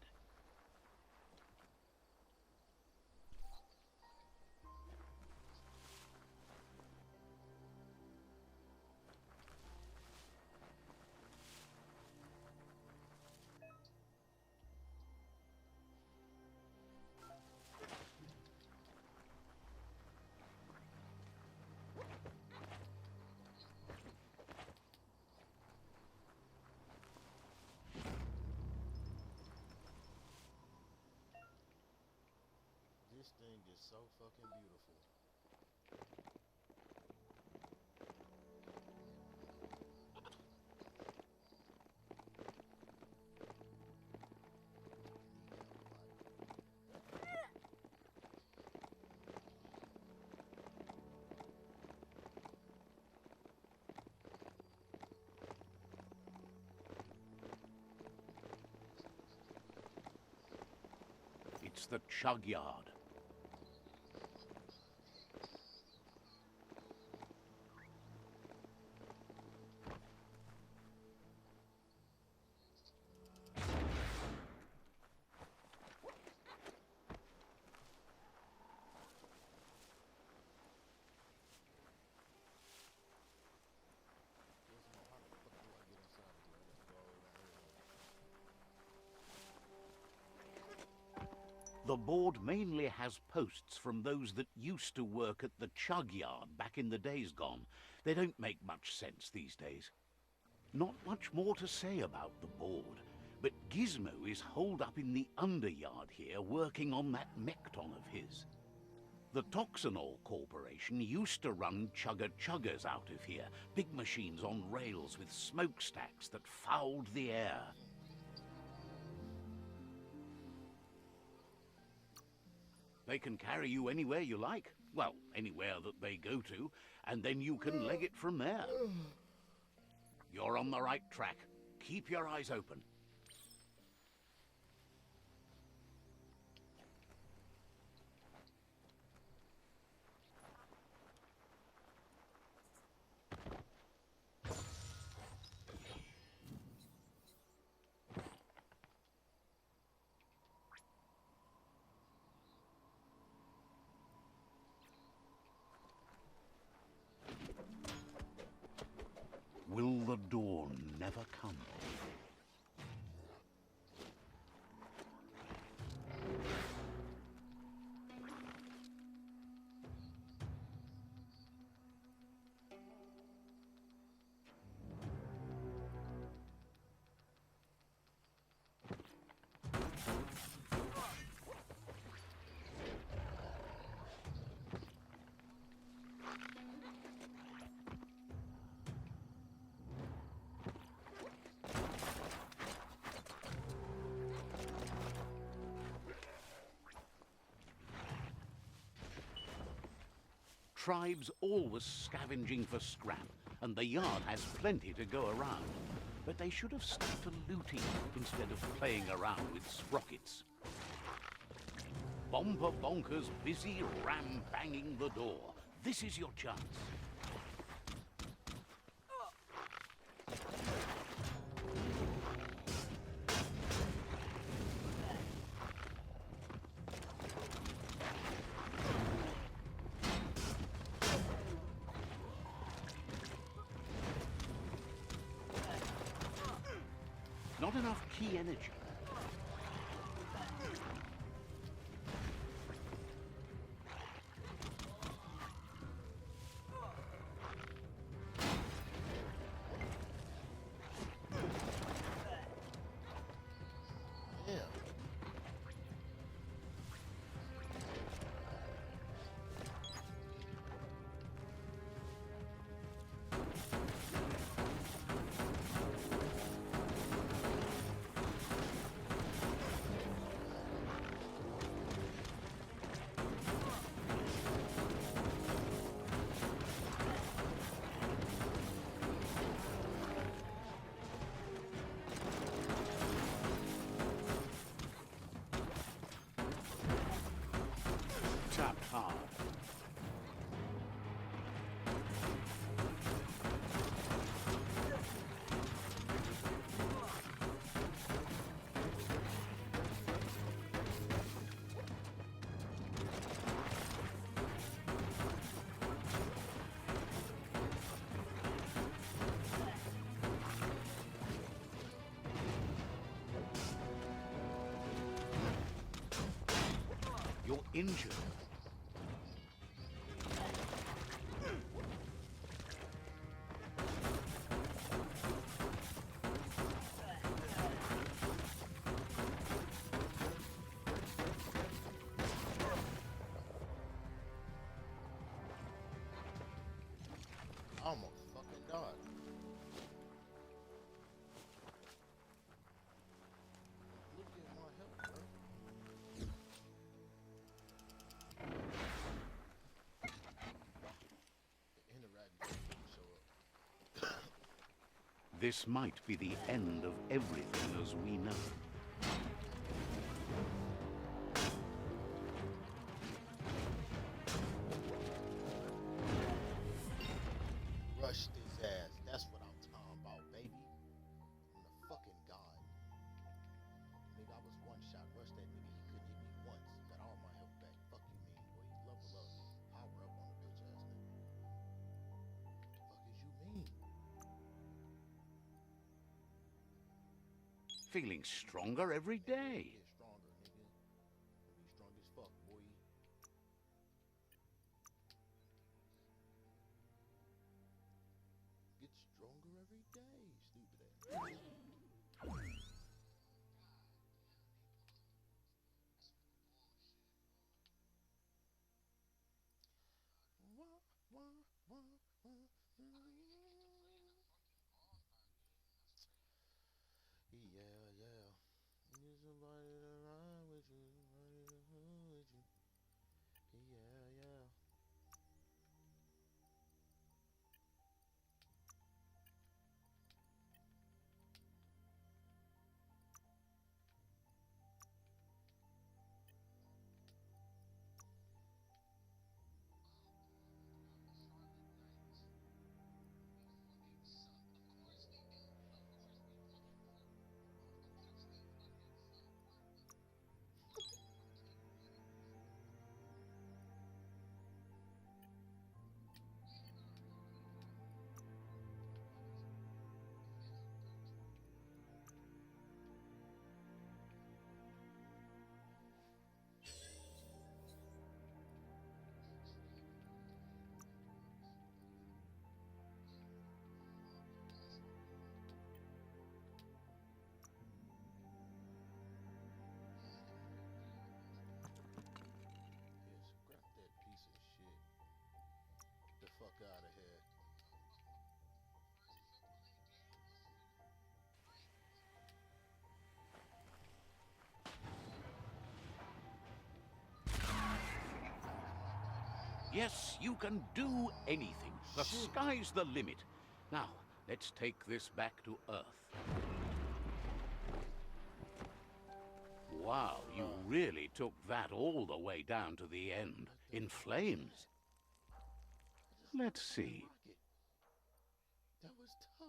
This thing is so fucking beautiful. It's the chug yard. How the fuck do I get inside of here? I gotta go around here. The board mainly has posts from those that used to work at the chug yard back in the days gone. They don't make much sense these days. Not much more to say about the board, but Gizmo is holed up in the underyard here working on that Mekton of his. The Toxanol Corporation used to run chugger-chuggers out of here, big machines on rails with smokestacks that fouled the air. They can carry you anywhere you like. Well, anywhere that they go to, and then you can leg it from there. You're on the right track. Keep your eyes open. Will the dawn never come? Tribes always scavenging for scrap, and the yard has plenty to go around. But they should have stuck to looting instead of playing around with sprockets. Bomber Bonker's busy ram-banging the door. This is your chance. Not enough key energy. Yeah. Tapped hard. You're injured. I almost fucking died. Look at my health, bro. The interactive didn't show up. This might be the end of everything as we know. Rushed his ass. That's what I'm talking about, baby. I'm the fucking god. Nigga, I was one shot. Rushed that nigga. He couldn't hit me once. Got all my health back. Fuck you, mean boy. Level up. Power up on the bitch ass nigga. Fuck is you mean? Feeling stronger every day. Get stronger, nigga. Be strong as fuck, boy. Get stronger every day, stupid ass. Yeah, yeah. Need somebody to ride with you, somebody to hood with you. Yeah, yeah. Yeah, scrap that piece of shit. Get the fuck out of here. Yes, you can do anything. The Shit. sky's the limit. Now, let's take this back to Earth. Wow, you really took that all the way down to the end, in flames. Let's see. Rocket. That was tough.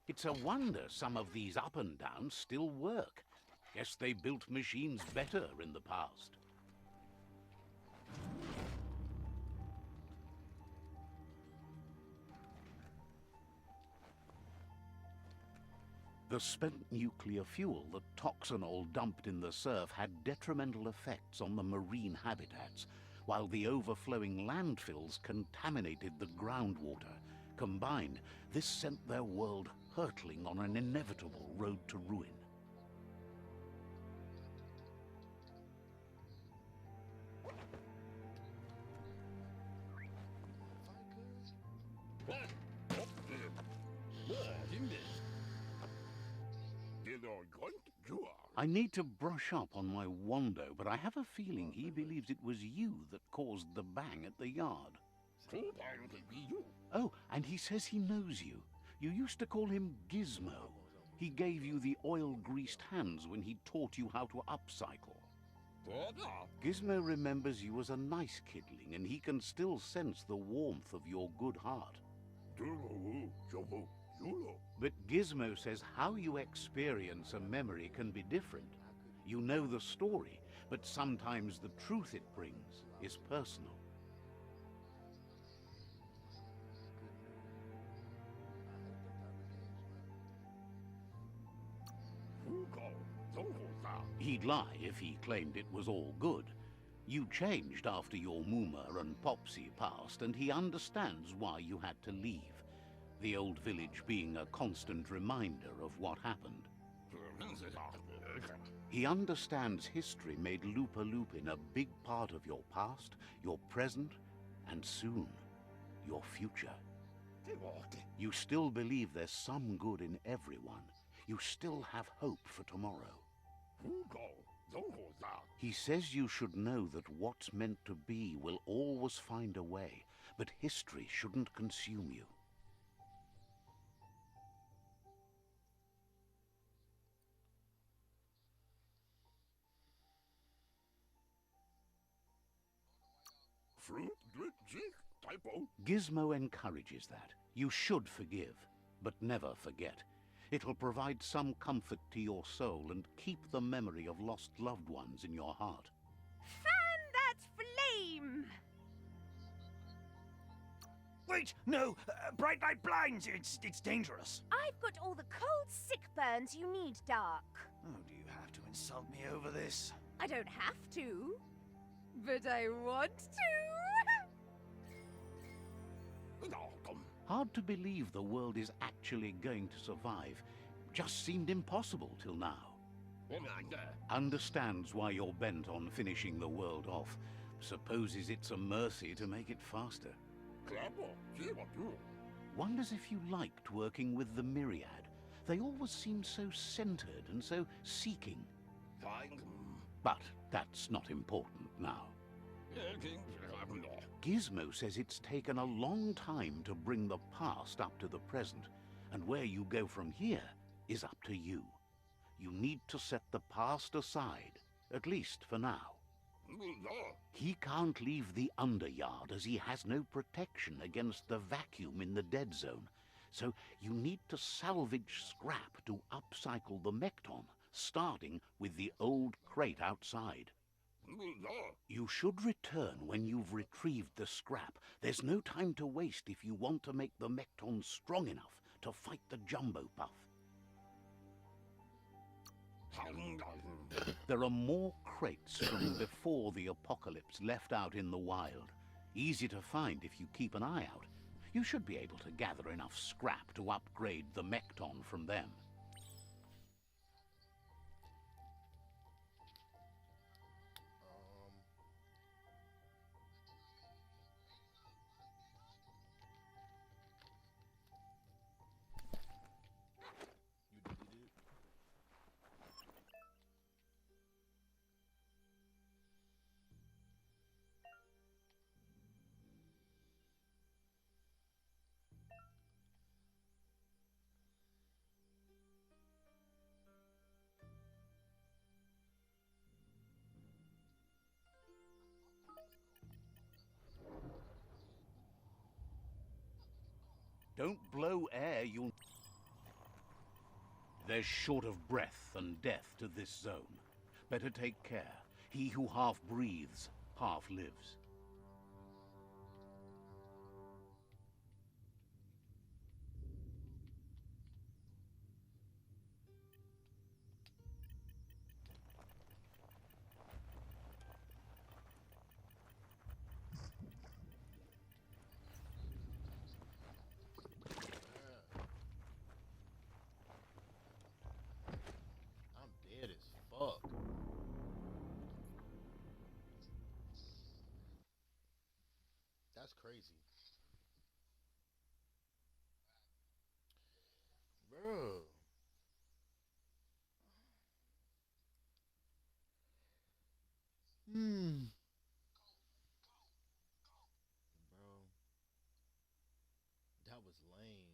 It's a wonder some of these up and downs still work. Guess they built machines better in the past. The spent nuclear fuel that Toxanol dumped in the surf had detrimental effects on the marine habitats, while the overflowing landfills contaminated the groundwater. Combined, this sent their world hurtling on an inevitable road to ruin. I need to brush up on my Wando, but I have a feeling he believes it was you that caused the bang at the yard. Oh, and he says he knows you. You used to call him Gizmo. He gave you the oil-greased hands when he taught you how to upcycle. Gizmo remembers you as a nice kidling, and he can still sense the warmth of your good heart. But Gizmo says how you experience a memory can be different. You know the story, but sometimes the truth it brings is personal. He'd lie if he claimed it was all good. You changed after your Mooma and Popsy passed, and he understands why you had to leave. The old village being a constant reminder of what happened. He understands history made Lupa Lupin a big part of your past, your present, and soon, your future. You still believe there's some good in everyone. You still have hope for tomorrow. He says you should know that what's meant to be will always find a way, but history shouldn't consume you. Gizmo encourages that. You should forgive, but never forget. It'll provide some comfort to your soul and keep the memory of lost loved ones in your heart. Fan that flame! Wait, no! Bright light blinds! It's dangerous. I've got all the cold sick burns you need, Dark. Oh, do you have to insult me over this? I don't have to, but I want to. Hard to believe the world is actually going to survive. Just seemed impossible till now. Understands why you're bent on finishing the world off. Supposes it's a mercy to make it faster. Wonders if you liked working with the Myriad. They always seemed so centered and so seeking. But that's not important now. Gizmo says it's taken a long time to bring the past up to the present, and where you go from here is up to you. You need to set the past aside, at least for now. He can't leave the Underyard as he has no protection against the vacuum in the dead zone, so you need to salvage scrap to upcycle the Mekton, starting with the old crate outside. You should return when you've retrieved the scrap. There's no time to waste if you want to make the Mekton strong enough to fight the Jumbo Puff. There are more crates from before the apocalypse left out in the wild. Easy to find if you keep an eye out. You should be able to gather enough scrap to upgrade the Mekton from them. Don't blow air, you'll... There's short of breath and death to this zone. Better take care. He who half breathes, half lives. I'm dead as fuck. That's crazy. Bro. Hmm. Bro. That was lame.